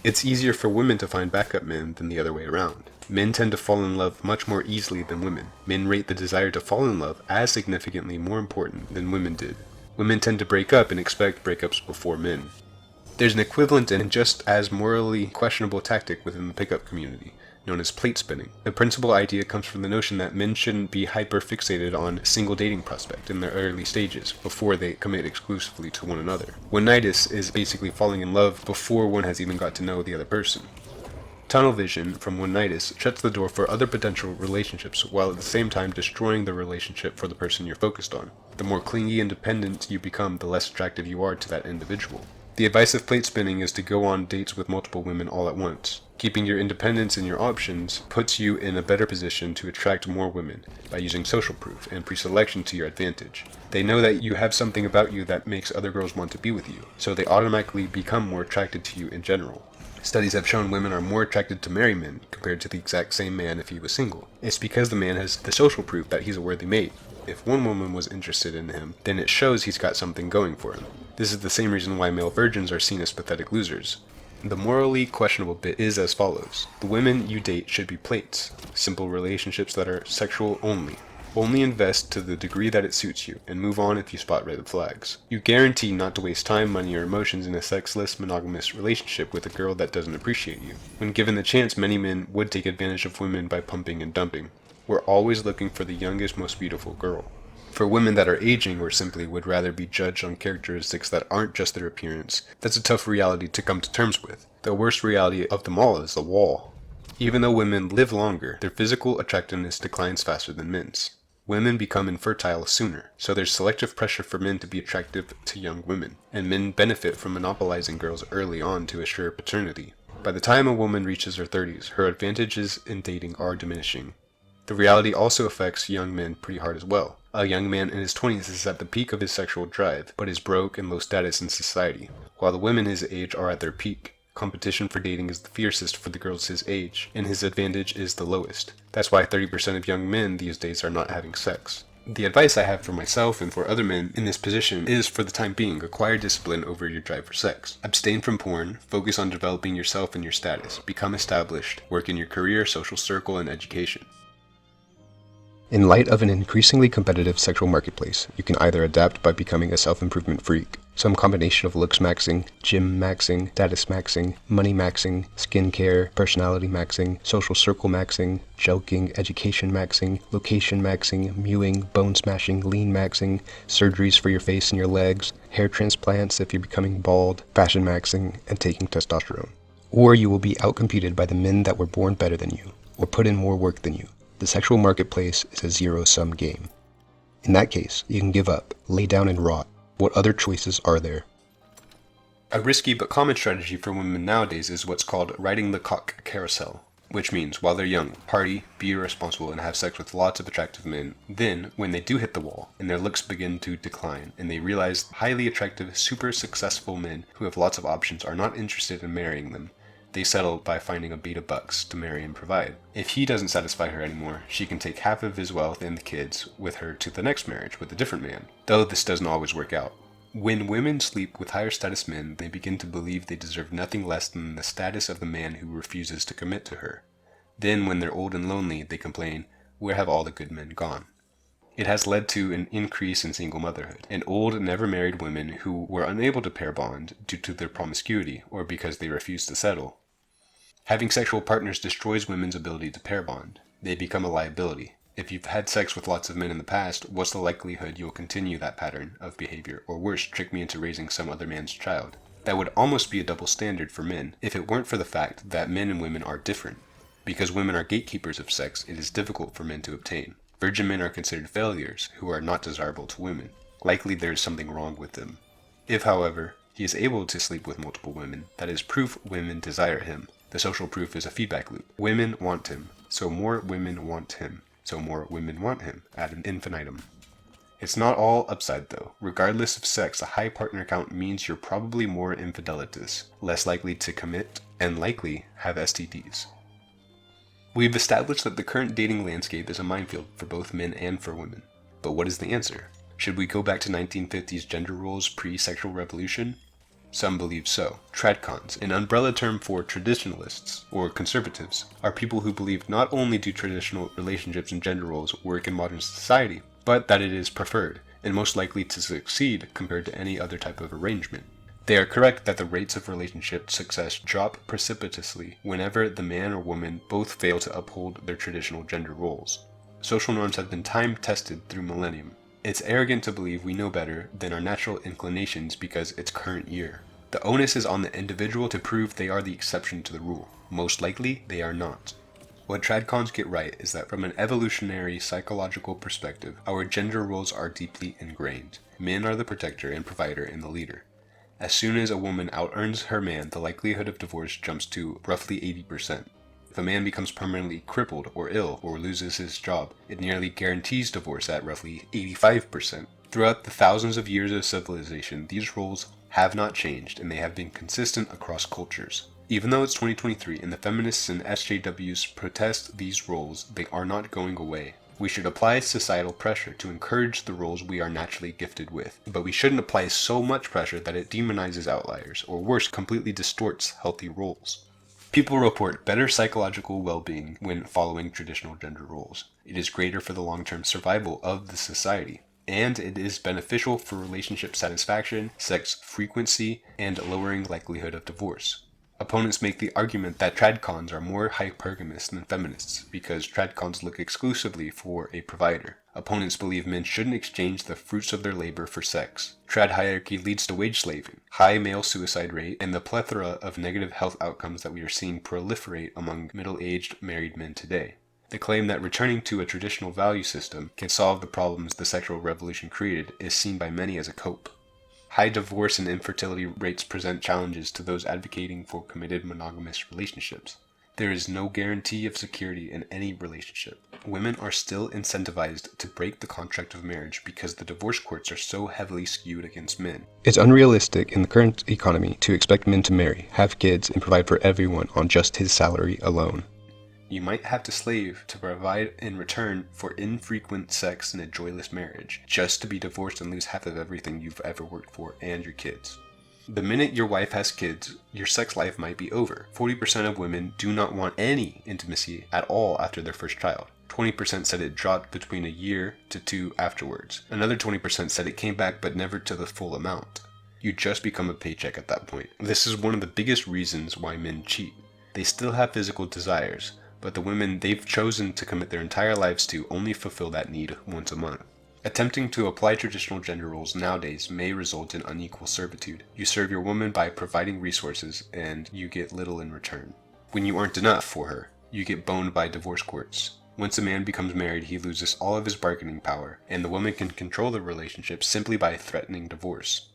It's easier for women to find backup men than the other way around. Men tend to fall in love much more easily than women. Men rate the desire to fall in love as significantly more important than women did. Women tend to break up and expect breakups before men. There's an equivalent and just as morally questionable tactic within the pickup community, known as plate spinning. The principal idea comes from the notion that men shouldn't be hyper-fixated on a single dating prospect in their early stages before they commit exclusively to one another. One-nightitis is basically falling in love before one has even got to know the other person. Tunnel vision from one-nightitis shuts the door for other potential relationships while at the same time destroying the relationship for the person you're focused on. The more clingy and dependent you become, the less attractive you are to that individual. The advice of plate spinning is to go on dates with multiple women all at once. Keeping your independence and your options puts you in a better position to attract more women by using social proof and pre-selection to your advantage. They know that you have something about you that makes other girls want to be with you, so they automatically become more attracted to you in general. Studies have shown women are more attracted to married men compared to the exact same man if he was single. It's because the man has the social proof that he's a worthy mate. If one woman was interested in him, then it shows he's got something going for him. This is the same reason why male virgins are seen as pathetic losers. The morally questionable bit is as follows. The women you date should be plates, simple relationships that are sexual only. Only invest to the degree that it suits you, and move on if you spot red flags. You guarantee not to waste time, money, or emotions in a sexless, monogamous relationship with a girl that doesn't appreciate you. When given the chance, many men would take advantage of women by pumping and dumping. We're always looking for the youngest, most beautiful girl. For women that are aging or simply would rather be judged on characteristics that aren't just their appearance, that's a tough reality to come to terms with. The worst reality of them all is the wall. Even though women live longer, their physical attractiveness declines faster than men's. Women become infertile sooner, so there's selective pressure for men to be attractive to young women, and men benefit from monopolizing girls early on to assure paternity. By the time a woman reaches her 30s, her advantages in dating are diminishing. The reality also affects young men pretty hard as well. A young man in his 20s is at the peak of his sexual drive, but is broke and low status in society, while the women his age are at their peak. Competition for dating is the fiercest for the girls his age, and his advantage is the lowest. That's why 30% of young men these days are not having sex. The advice I have for myself and for other men in this position is, for the time being, acquire discipline over your drive for sex. Abstain from porn, focus on developing yourself and your status, become established, work in your career, social circle, and education. In light of an increasingly competitive sexual marketplace, you can either adapt by becoming a self-improvement freak, some combination of looks maxing, gym maxing, status maxing, money maxing, skincare, personality maxing, social circle maxing, joking, education maxing, location maxing, mewing, bone smashing, lean maxing, surgeries for your face and your legs, hair transplants if you're becoming bald, fashion maxing, and taking testosterone. Or you will be outcompeted by the men that were born better than you, or put in more work than you. The sexual marketplace is a zero-sum game. In that case, you can give up, lay down and rot. What other choices are there? A risky but common strategy for women nowadays is what's called riding the cock carousel, which means while they're young, party, be irresponsible, and have sex with lots of attractive men. Then, when they do hit the wall, and their looks begin to decline, and they realize highly attractive, super successful men who have lots of options are not interested in marrying them, they settle by finding a beta bucks to marry and provide. If he doesn't satisfy her anymore, she can take half of his wealth and the kids with her to the next marriage with a different man, though this doesn't always work out. When women sleep with higher status men, they begin to believe they deserve nothing less than the status of the man who refuses to commit to her. Then, when they're old and lonely, they complain, "Where have all the good men gone?" It has led to an increase in single motherhood, and old, never-married women who were unable to pair bond due to their promiscuity or because they refused to settle. Having sexual partners destroys women's ability to pair bond. They become a liability. If you've had sex with lots of men in the past, what's the likelihood you'll continue that pattern of behavior, or worse, trick me into raising some other man's child? That would almost be a double standard for men, if it weren't for the fact that men and women are different. Because women are gatekeepers of sex, it is difficult for men to obtain. Virgin men are considered failures, who are not desirable to women. Likely there is something wrong with them. If, however, he is able to sleep with multiple women, that is proof women desire him. The social proof is a feedback loop. Women want him, so more women want him, so more women want him, ad infinitum. It's not all upside though. Regardless of sex, a high partner count means you're probably more infidelitous, less likely to commit, and likely have STDs. We've established that the current dating landscape is a minefield for both men and for women. But what is the answer? Should we go back to 1950s gender roles pre-sexual revolution? Some believe so. Tradcons, an umbrella term for traditionalists, or conservatives, are people who believe not only do traditional relationships and gender roles work in modern society, but that it is preferred, and most likely to succeed compared to any other type of arrangement. They are correct that the rates of relationship success drop precipitously whenever the man or woman both fail to uphold their traditional gender roles. Social norms have been time-tested through millennium. It's arrogant to believe we know better than our natural inclinations because it's current year. The onus is on the individual to prove they are the exception to the rule. Most likely, they are not. What Tradcons get right is that from an evolutionary psychological perspective, our gender roles are deeply ingrained. Men are the protector and provider and the leader. As soon as a woman out-earns her man, the likelihood of divorce jumps to roughly 80%. If a man becomes permanently crippled or ill or loses his job, it nearly guarantees divorce at roughly 85%. Throughout the thousands of years of civilization, these roles have not changed and they have been consistent across cultures. Even though it's 2023 and the feminists and SJWs protest these roles, they are not going away. We should apply societal pressure to encourage the roles we are naturally gifted with, but we shouldn't apply so much pressure that it demonizes outliers, or worse, completely distorts healthy roles. People report better psychological well-being when following traditional gender roles. It is greater for the long-term survival of the society, and it is beneficial for relationship satisfaction, sex frequency, and lowering likelihood of divorce. Opponents make the argument that Tradcons are more hypergamous than feminists because Tradcons look exclusively for a provider. Opponents believe men shouldn't exchange the fruits of their labor for sex. Trad hierarchy leads to wage slaving, high male suicide rate, and the plethora of negative health outcomes that we are seeing proliferate among middle-aged married men today. The claim that returning to a traditional value system can solve the problems the sexual revolution created is seen by many as a cope. High divorce and infertility rates present challenges to those advocating for committed monogamous relationships. There is no guarantee of security in any relationship. Women are still incentivized to break the contract of marriage because the divorce courts are so heavily skewed against men. It's unrealistic in the current economy to expect men to marry, have kids, and provide for everyone on just his salary alone. You might have to slave to provide in return for infrequent sex in a joyless marriage, just to be divorced and lose half of everything you've ever worked for and your kids. The minute your wife has kids, your sex life might be over. 40% of women do not want any intimacy at all after their first child. 20% said it dropped between a year to 2 afterwards. Another 20% said it came back but never to the full amount. You just become a paycheck at that point. This is one of the biggest reasons why men cheat. They still have physical desires, but the women they've chosen to commit their entire lives to only fulfill that need once a month. Attempting to apply traditional gender roles nowadays may result in unequal servitude. You serve your woman by providing resources, and you get little in return. When you aren't enough for her, you get boned by divorce courts. Once a man becomes married, he loses all of his bargaining power, and the woman can control the relationship simply by threatening divorce.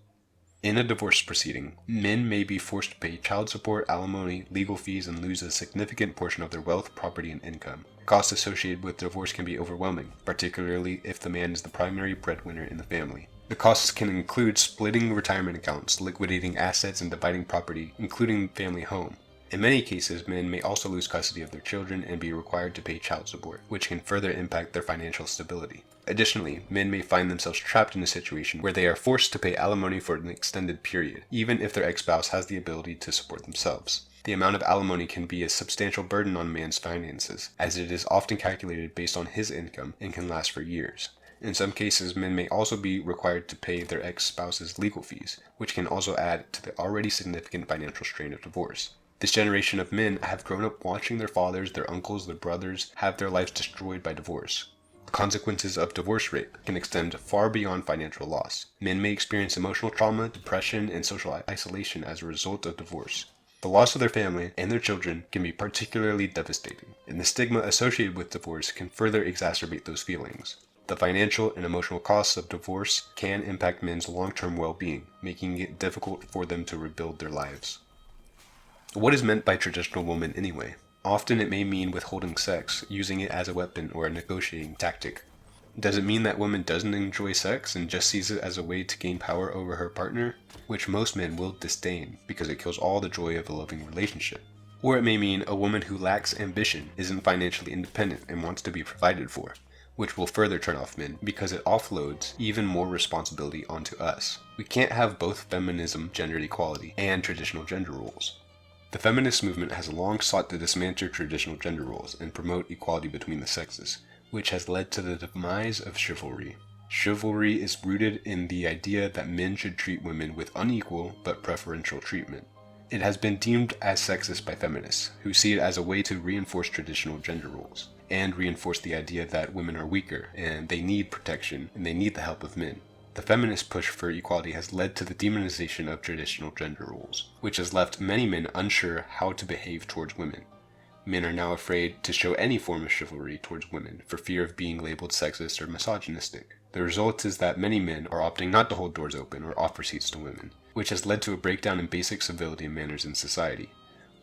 In a divorce proceeding, men may be forced to pay child support, alimony, legal fees, and lose a significant portion of their wealth, property, and income. Costs associated with divorce can be overwhelming, particularly if the man is the primary breadwinner in the family. The costs can include splitting retirement accounts, liquidating assets, and dividing property, including family home. In many cases, men may also lose custody of their children and be required to pay child support, which can further impact their financial stability. Additionally, men may find themselves trapped in a situation where they are forced to pay alimony for an extended period, even if their ex-spouse has the ability to support themselves. The amount of alimony can be a substantial burden on a man's finances, as it is often calculated based on his income and can last for years. In some cases, men may also be required to pay their ex-spouse's legal fees, which can also add to the already significant financial strain of divorce. This generation of men have grown up watching their fathers, their uncles, their brothers have their lives destroyed by divorce. The consequences of divorce rape can extend far beyond financial loss. Men may experience emotional trauma, depression, and social isolation as a result of divorce. The loss of their family and their children can be particularly devastating, and the stigma associated with divorce can further exacerbate those feelings. The financial and emotional costs of divorce can impact men's long-term well-being, making it difficult for them to rebuild their lives. What is meant by traditional woman anyway? Often it may mean withholding sex, using it as a weapon or a negotiating tactic. Does it mean that woman doesn't enjoy sex and just sees it as a way to gain power over her partner, which most men will disdain because it kills all the joy of a loving relationship? Or it may mean a woman who lacks ambition, isn't financially independent, and wants to be provided for, which will further turn off men because it offloads even more responsibility onto us. We can't have both feminism, gender equality, and traditional gender roles. The feminist movement has long sought to dismantle traditional gender roles and promote equality between the sexes, which has led to the demise of chivalry. Chivalry is rooted in the idea that men should treat women with unequal but preferential treatment. It has been deemed as sexist by feminists, who see it as a way to reinforce traditional gender roles, and reinforce the idea that women are weaker, and they need protection, and they need the help of men. The feminist push for equality has led to the demonization of traditional gender roles, which has left many men unsure how to behave towards women. Men are now afraid to show any form of chivalry towards women for fear of being labeled sexist or misogynistic. The result is that many men are opting not to hold doors open or offer seats to women, which has led to a breakdown in basic civility and manners in society.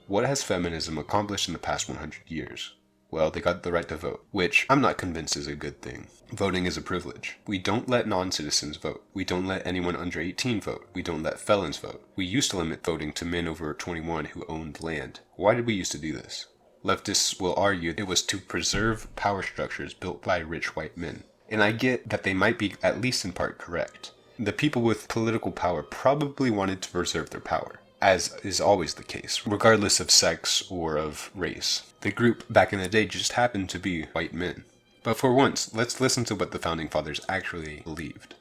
What has feminism accomplished in the past 100 years? Well, they got the right to vote, which I'm not convinced is a good thing. Voting is a privilege. We don't let non-citizens vote. We don't let anyone under 18 vote. We don't let felons vote. We used to limit voting to men over 21 who owned land. Why did we used to do this? Leftists will argue it was to preserve power structures built by rich white men. And I get that they might be at least in part correct. The people with political power probably wanted to preserve their power, as is always the case, regardless of sex or of race. The group back in the day just happened to be white men. But for once, let's listen to what the Founding Fathers actually believed.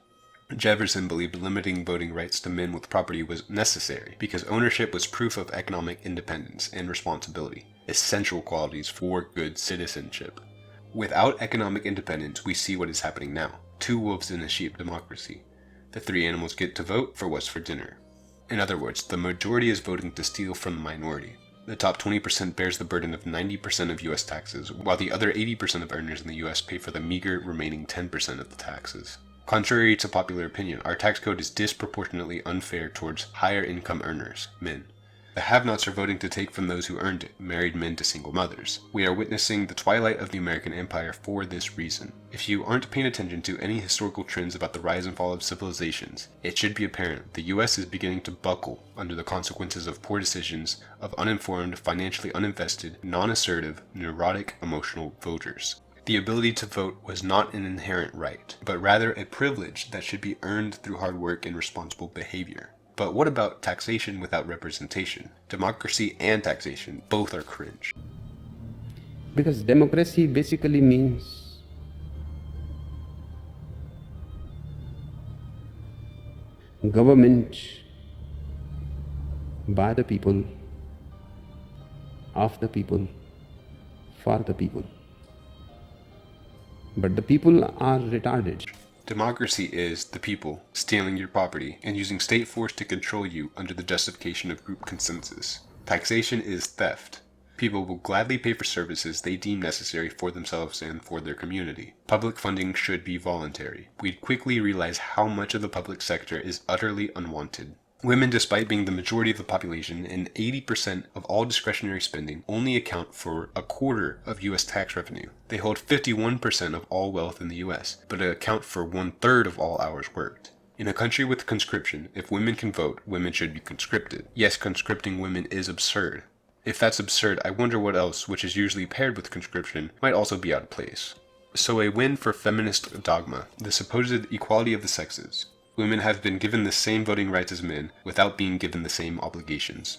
Jefferson believed limiting voting rights to men with property was necessary because ownership was proof of economic independence and responsibility, essential qualities for good citizenship. Without economic independence, we see what is happening now. Two wolves in a sheep democracy. The three animals get to vote for what's for dinner. In other words, the majority is voting to steal from the minority. The top 20% bears the burden of 90% of US taxes, while the other 80% of earners in the US pay for the meager remaining 10% of the taxes. Contrary to popular opinion, our tax code is disproportionately unfair towards higher income earners, men. The have-nots are voting to take from those who earned it, married men to single mothers. We are witnessing the twilight of the American empire for this reason. If you aren't paying attention to any historical trends about the rise and fall of civilizations, it should be apparent the US is beginning to buckle under the consequences of poor decisions of uninformed, financially uninvested, non-assertive, neurotic, emotional voters. The ability to vote was not an inherent right, but rather a privilege that should be earned through hard work and responsible behavior. But what about taxation without representation? Democracy and taxation, both are cringe. Because democracy basically means government by the people, of the people, for the people. But the people are retarded. Democracy is the people stealing your property and using state force to control you under the justification of group consensus. Taxation is theft. People will gladly pay for services they deem necessary for themselves and for their community. Public funding should be voluntary. We'd quickly realize how much of the public sector is utterly unwanted. Women, despite being the majority of the population and 80% of all discretionary spending, only account for a quarter of U.S. tax revenue. They hold 51% of all wealth in the U.S., but account for 1/3 of all hours worked. In a country with conscription, if women can vote, women should be conscripted. Yes, conscripting women is absurd. If that's absurd, I wonder what else, which is usually paired with conscription, might also be out of place. So a win for feminist dogma, the supposed equality of the sexes. Women have been given the same voting rights as men without being given the same obligations.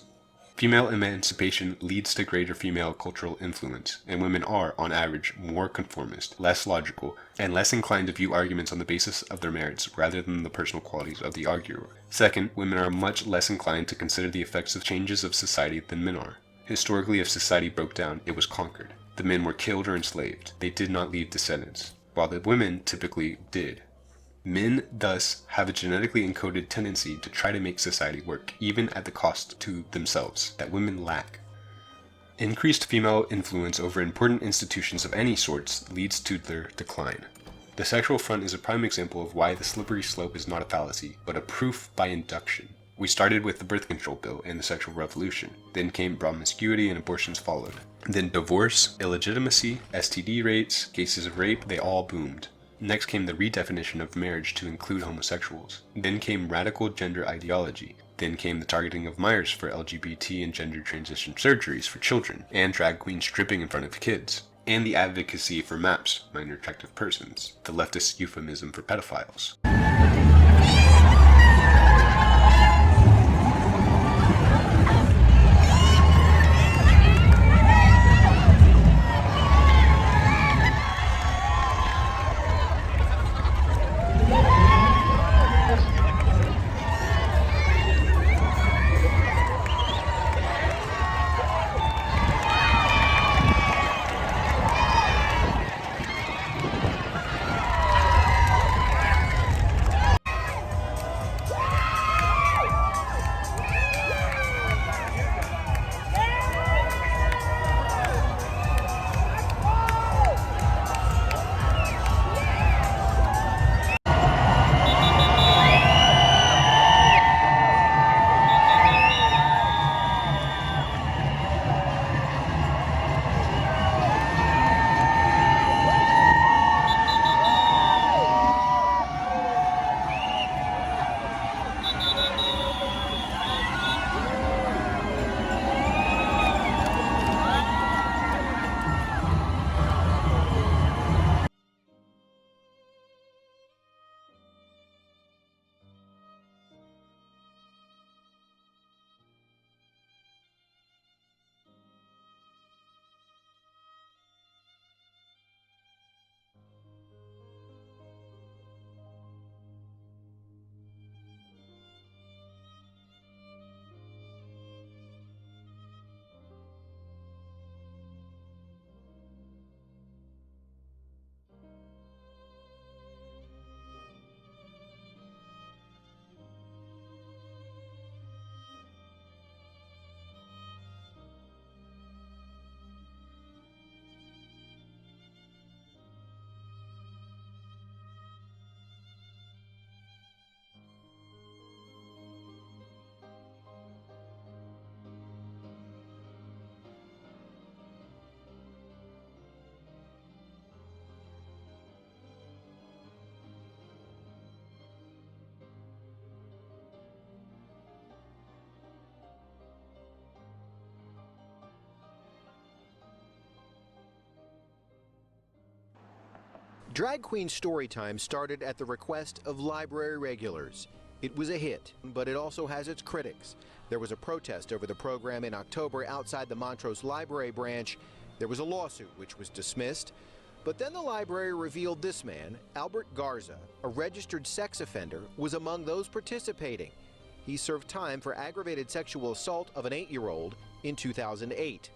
Female emancipation leads to greater female cultural influence, and women are, on average, more conformist, less logical, and less inclined to view arguments on the basis of their merits rather than the personal qualities of the arguer. Second, women are much less inclined to consider the effects of changes of society than men are. Historically, if society broke down, it was conquered. The men were killed or enslaved. They did not leave descendants, while the women typically did. Men, thus, have a genetically encoded tendency to try to make society work, even at the cost to themselves, that women lack. Increased female influence over important institutions of any sorts leads to their decline. The sexual front is a prime example of why the slippery slope is not a fallacy, but a proof by induction. We started with the birth control bill and the sexual revolution. Then came promiscuity and abortions followed. Then divorce, illegitimacy, STD rates, cases of rape, they all boomed. Next came the redefinition of marriage to include homosexuals. Then came radical gender ideology. Then came the targeting of minors for LGBT and gender transition surgeries for children, and drag queens stripping in front of kids. and the advocacy for MAPS, minor attractive persons, the leftist euphemism for pedophiles. Drag Queen Storytime started at the request of library regulars. It was a hit, but it also has its critics. There was a protest over the program in October outside the Montrose Library branch. There was a lawsuit which was dismissed. But then the library revealed this man, Albert Garza, a registered sex offender, was among those participating. He served time for aggravated sexual assault of an 8-year-old in 2008.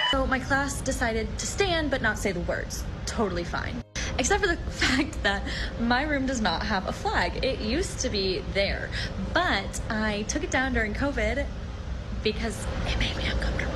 So my class decided to stand but not say the words. Totally fine. Except for the fact that my room does not have a flag. It used to be there, but I took it down during COVID because it made me uncomfortable.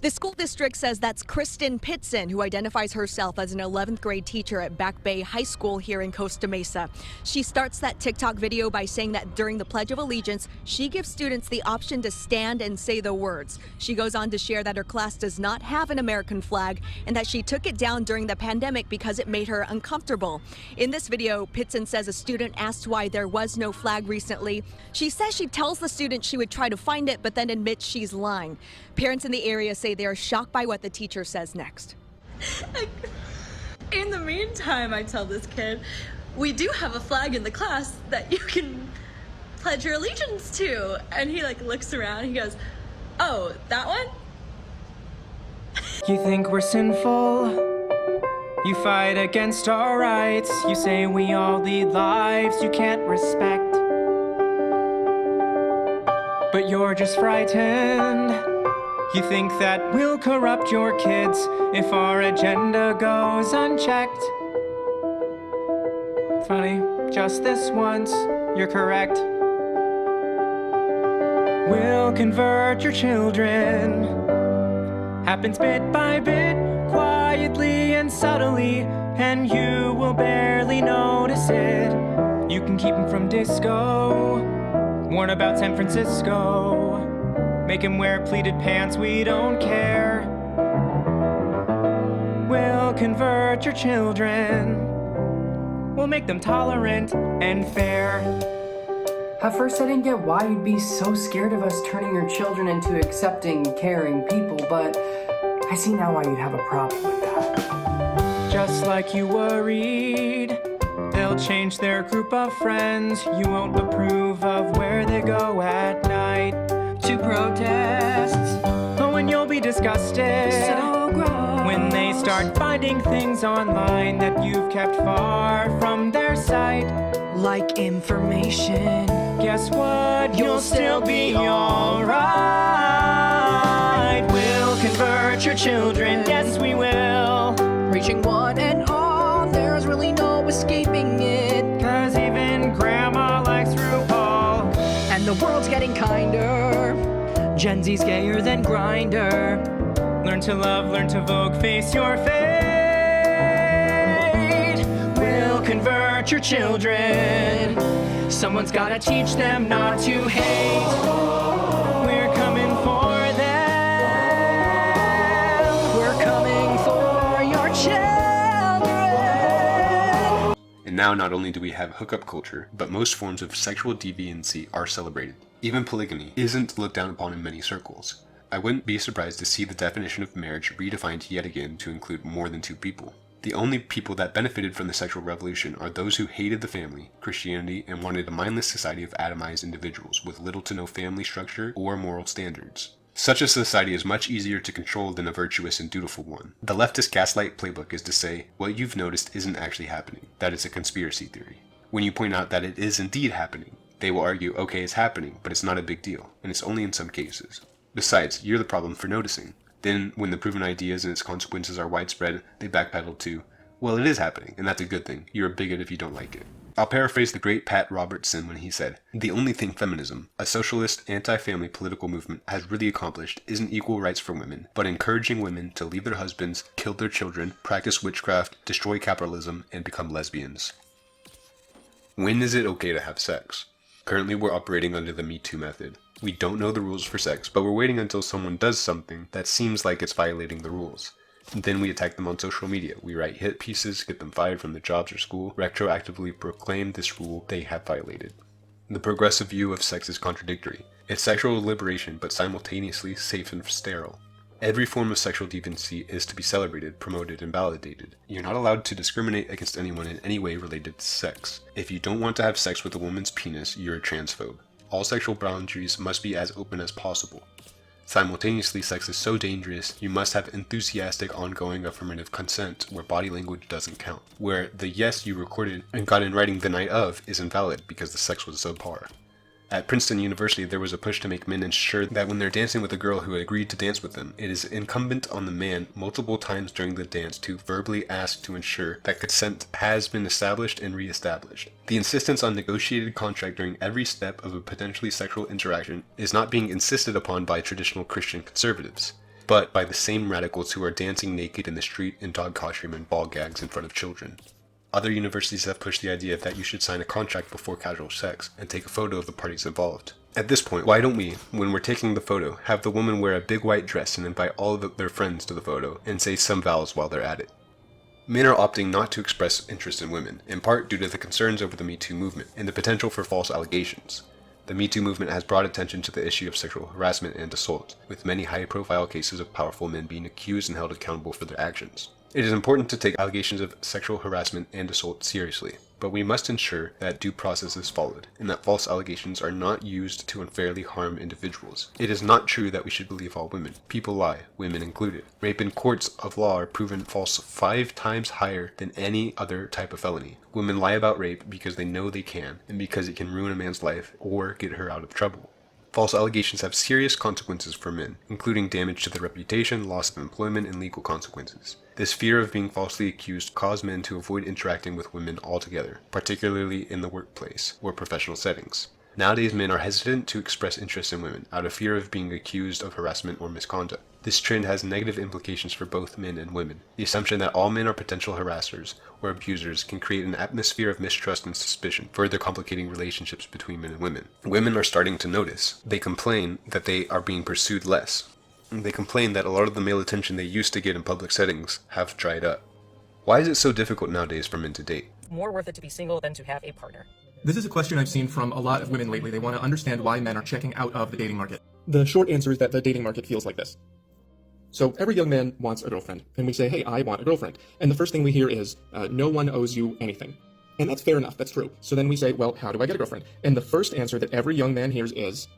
The school district says that's Kristen Pitson, who identifies herself as an 11th grade teacher at Back Bay High School here in Costa Mesa. She starts that TikTok video by saying that during the Pledge of Allegiance, she gives students the option to stand and say the words. She goes on to share that her class does not have an American flag and that she took it down during the pandemic because it made her uncomfortable. In this video, Pitson says a student asked why there was no flag recently. She says she tells the student she would try to find it, but then admits she's lying. Parents in the area say they are shocked by what the teacher says next. In the meantime, I tell this kid, we do have a flag in the class that you can pledge your allegiance to. And he looks around, he goes, oh, that one? You think we're sinful? You fight against our rights. You say we all lead lives you can't respect. But you're just frightened. You think that we'll corrupt your kids if our agenda goes unchecked. Funny, just this once, you're correct. We'll convert your children. Happens bit by bit, quietly and subtly, and you will barely notice it. You can keep them from disco, warn about San Francisco. Make him wear pleated pants, we don't care. We'll convert your children. We'll make them tolerant and fair. At first I didn't get why you'd be so scared of us turning your children into accepting, caring people, but I see now why you'd have a problem with that. Just like you worried, they'll change their group of friends. You won't approve of where they go at night to protests. Oh, and you'll be disgusted so gross when they start finding things online that you've kept far from their sight, like information. Guess what? You'll still be alright. We'll convert your children, yes we will. Reaching one and all, there's really no escaping it. 'Cause even grandma likes RuPaul. And the world's getting kinder. Gen Z's gayer than Grindr. Learn to love, learn to vogue, face your fate. We'll convert your children. Someone's gotta teach them not to hate. We're coming for them. We're coming for your children. And now not only do we have hookup culture, but most forms of sexual deviancy are celebrated. Even polygamy isn't looked down upon in many circles. I wouldn't be surprised to see the definition of marriage redefined yet again to include more than two people. The only people that benefited from the sexual revolution are those who hated the family, Christianity, and wanted a mindless society of atomized individuals with little to no family structure or moral standards. Such a society is much easier to control than a virtuous and dutiful one. The leftist gaslight playbook is to say, what you've noticed isn't actually happening, that it's a conspiracy theory. When you point out that it is indeed happening, they will argue, okay, it's happening, but it's not a big deal, and it's only in some cases. Besides, you're the problem for noticing. Then, when the proven ideas and its consequences are widespread, they backpedal to, well, it is happening, and that's a good thing. You're a bigot if you don't like it. I'll paraphrase the great Pat Robertson when he said, the only thing feminism, a socialist, anti-family political movement, has really accomplished isn't equal rights for women, but encouraging women to leave their husbands, kill their children, practice witchcraft, destroy capitalism, and become lesbians. When is it okay to have sex? Currently, we're operating under the Me Too method. We don't know the rules for sex, but we're waiting until someone does something that seems like it's violating the rules. And then we attack them on social media. We write hit pieces, get them fired from their jobs or school, retroactively proclaim this rule they have violated. The progressive view of sex is contradictory. It's sexual liberation, but simultaneously safe and sterile. Every form of sexual deviancy is to be celebrated, promoted, and validated. You're not allowed to discriminate against anyone in any way related to sex. If you don't want to have sex with a woman's penis, you're a transphobe. All sexual boundaries must be as open as possible. Simultaneously, sex is so dangerous, you must have enthusiastic, ongoing affirmative consent where body language doesn't count. Where the yes you recorded and got in writing the night of is invalid because the sex was subpar. At Princeton University, there was a push to make men ensure that when they're dancing with a girl who agreed to dance with them, it is incumbent on the man multiple times during the dance to verbally ask to ensure that consent has been established and re-established. The insistence on negotiated contract during every step of a potentially sexual interaction is not being insisted upon by traditional Christian conservatives, but by the same radicals who are dancing naked in the street in dog costume and ball gags in front of children. Other universities have pushed the idea that you should sign a contract before casual sex and take a photo of the parties involved. At this point, why don't we, when we're taking the photo, have the woman wear a big white dress and invite all of their friends to the photo and say some vows while they're at it? Men are opting not to express interest in women, in part due to the concerns over the Me Too movement and the potential for false allegations. The Me Too movement has brought attention to the issue of sexual harassment and assault, with many high-profile cases of powerful men being accused and held accountable for their actions. It is important to take allegations of sexual harassment and assault seriously, but we must ensure that due process is followed, and that false allegations are not used to unfairly harm individuals. It is not true that we should believe all women. People lie, women included. Rape in courts of law are proven false 5 times higher than any other type of felony. Women lie about rape because they know they can, and because it can ruin a man's life or get her out of trouble. False allegations have serious consequences for men, including damage to their reputation, loss of employment, and legal consequences. This fear of being falsely accused caused men to avoid interacting with women altogether, particularly in the workplace or professional settings. Nowadays, men are hesitant to express interest in women out of fear of being accused of harassment or misconduct. This trend has negative implications for both men and women. The assumption that all men are potential harassers or abusers can create an atmosphere of mistrust and suspicion, further complicating relationships between men and women. Women are starting to notice. They complain that they are being pursued less. They complain that a lot of the male attention they used to get in public settings have dried up. Why is it so difficult nowadays for men to date? More worth it to be single than to have a partner. This is a question I've seen from a lot of women lately. They want to understand why men are checking out of the dating market. The short answer is that the dating market feels like this. So every young man wants a girlfriend, and we say, hey, I want a girlfriend. And the first thing we hear is, no one owes you anything. And that's fair enough, that's true. So then we say, well, how do I get a girlfriend? And the first answer that every young man hears is,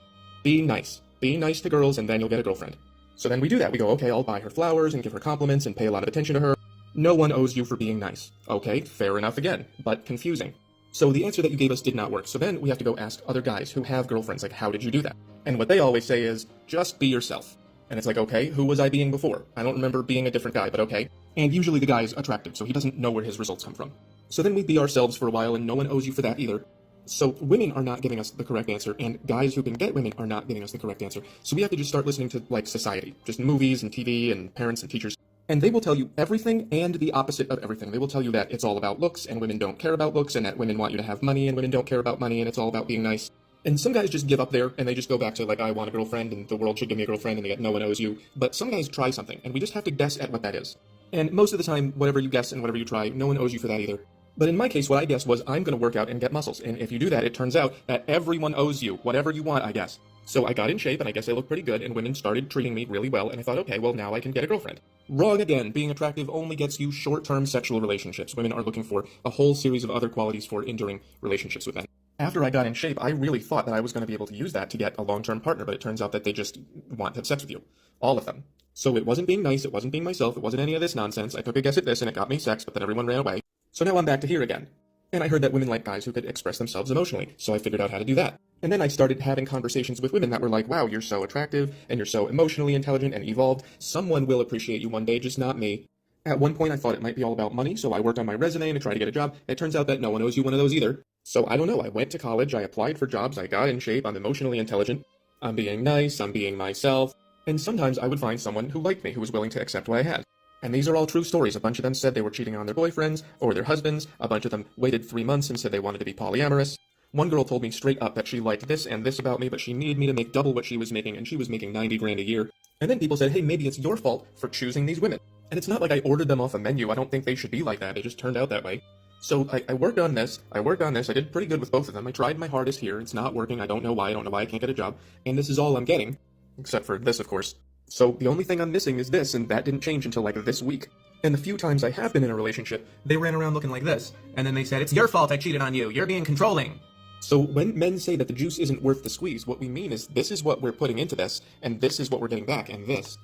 be nice. Be nice to girls, and then you'll get a girlfriend. So then we do that. We go, okay, I'll buy her flowers and give her compliments and pay a lot of attention to her. No one owes you for being nice. Okay, fair enough again, but confusing. So the answer that you gave us did not work. So then we have to go ask other guys who have girlfriends, like, how did you do that? And what they always say is, just be yourself. And it's like, okay, who was I being before? I don't remember being a different guy, but okay. And usually the guy is attractive, so he doesn't know where his results come from. So then we be ourselves for a while, and no one owes you for that either. So women are not giving us the correct answer, and guys who can get women are not giving us the correct answer. So we have to just start listening to, like, society. Just movies and TV and parents and teachers. And they will tell you everything and the opposite of everything. They will tell you that it's all about looks, and women don't care about looks, and that women want you to have money, and women don't care about money, and it's all about being nice. And some guys just give up there, and they just go back to, like, I want a girlfriend, and the world should give me a girlfriend, and they get no one owes you. But some guys try something, and we just have to guess at what that is. And most of the time, whatever you guess and whatever you try, no one owes you for that either. But in my case, what I guessed was, I'm going to work out and get muscles. And if you do that, it turns out that everyone owes you, whatever you want, I guess. So I got in shape, and I guess I looked pretty good, and women started treating me really well, and I thought, okay, well, now I can get a girlfriend. Wrong again. Being attractive only gets you short-term sexual relationships. Women are looking for a whole series of other qualities for enduring relationships with men. After I got in shape, I really thought that I was going to be able to use that to get a long-term partner, but it turns out that they just want to have sex with you. All of them. So it wasn't being nice, it wasn't being myself, it wasn't any of this nonsense. I took a guess at this, and it got me sex, but then everyone ran away. So now I'm back to here again. And I heard that women like guys who could express themselves emotionally, so I figured out how to do that. And then I started having conversations with women that were like, wow, you're so attractive, and you're so emotionally intelligent and evolved. Someone will appreciate you one day, just not me. At one point I thought it might be all about money, so I worked on my resume and tried to get a job. It turns out that no one owes you one of those either. So I don't know, I went to college, I applied for jobs, I got in shape, I'm emotionally intelligent, I'm being nice, I'm being myself, and sometimes I would find someone who liked me, who was willing to accept what I had. And these are all true stories. A bunch of them said they were cheating on their boyfriends or their husbands. A bunch of them waited 3 months and said they wanted to be polyamorous. One girl told me straight up that she liked this and this about me, but she needed me to make double what she was making, and she was making 90 grand a year. And then people said, hey, maybe it's your fault for choosing these women. And it's not like I ordered them off a menu. I don't think they should be like that. They just turned out that way. So I worked on this. I did pretty good with both of them. I tried my hardest here. It's not working. I don't know why. I can't get a job. And this is all I'm getting. Except for this, of course. So the only thing I'm missing is this, and that didn't change until, like, this week. And the few times I have been in a relationship, they ran around looking like this. And then they said, it's your fault I cheated on you. You're being controlling. So when men say that the juice isn't worth the squeeze, what we mean is this is what we're putting into this, and this is what we're getting back, and this.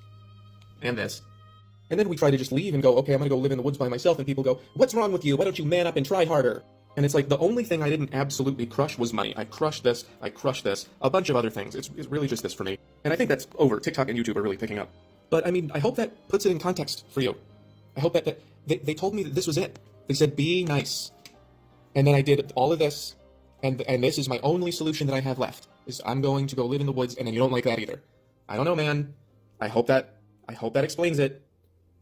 And this. And then we try to just leave and go, okay, I'm gonna go live in the woods by myself, and people go, what's wrong with you? Why don't you man up and try harder? And it's like, the only thing I didn't absolutely crush was money. I crushed this, a bunch of other things. It's really just this for me. And I think that's over. TikTok and YouTube are really picking up. But I mean, I hope that puts it in context for you. I hope that they told me that this was it. They said, be nice. And then I did all of this, and this is my only solution that I have left, is I'm going to go live in the woods, and then you don't like that either. I don't know, man. I hope that explains it.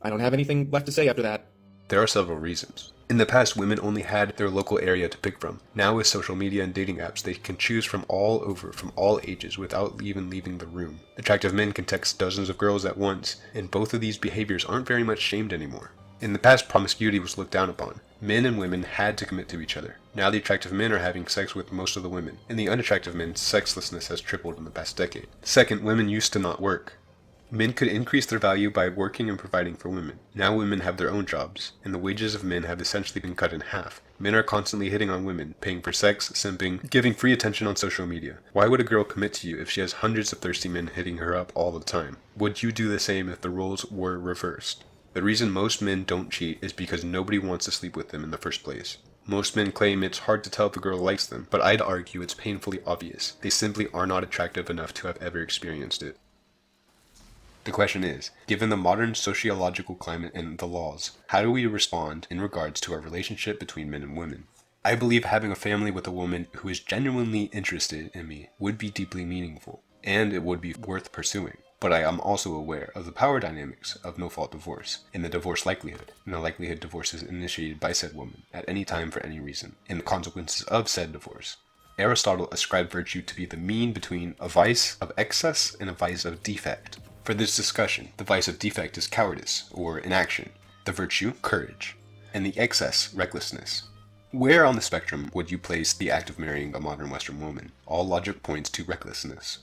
I don't have anything left to say after that. There are several reasons. In the past, women only had their local area to pick from. Now with social media and dating apps, they can choose from all over, from all ages, without even leaving the room. Attractive men can text dozens of girls at once, and both of these behaviors aren't very much shamed anymore. In the past, promiscuity was looked down upon. Men and women had to commit to each other. Now the attractive men are having sex with most of the women. In the unattractive men, sexlessness has tripled in the past decade. Second, women used to not work. Men could increase their value by working and providing for women. Now women have their own jobs, and the wages of men have essentially been cut in half. Men are constantly hitting on women, paying for sex, simping, giving free attention on social media. Why would a girl commit to you if she has hundreds of thirsty men hitting her up all the time? Would you do the same if the roles were reversed? The reason most men don't cheat is because nobody wants to sleep with them in the first place. Most men claim it's hard to tell if a girl likes them, but I'd argue it's painfully obvious. They simply are not attractive enough to have ever experienced it. The question is, given the modern sociological climate and the laws, how do we respond in regards to our relationship between men and women? I believe having a family with a woman who is genuinely interested in me would be deeply meaningful, and it would be worth pursuing. But I am also aware of the power dynamics of no-fault divorce, and the divorce likelihood, and the likelihood divorce is initiated by said woman, at any time for any reason, and the consequences of said divorce. Aristotle ascribed virtue to be the mean between a vice of excess and a vice of defect. For this discussion, the vice of defect is cowardice, or inaction, the virtue, courage, and the excess, recklessness. Where on the spectrum would you place the act of marrying a modern Western woman? All logic points to recklessness.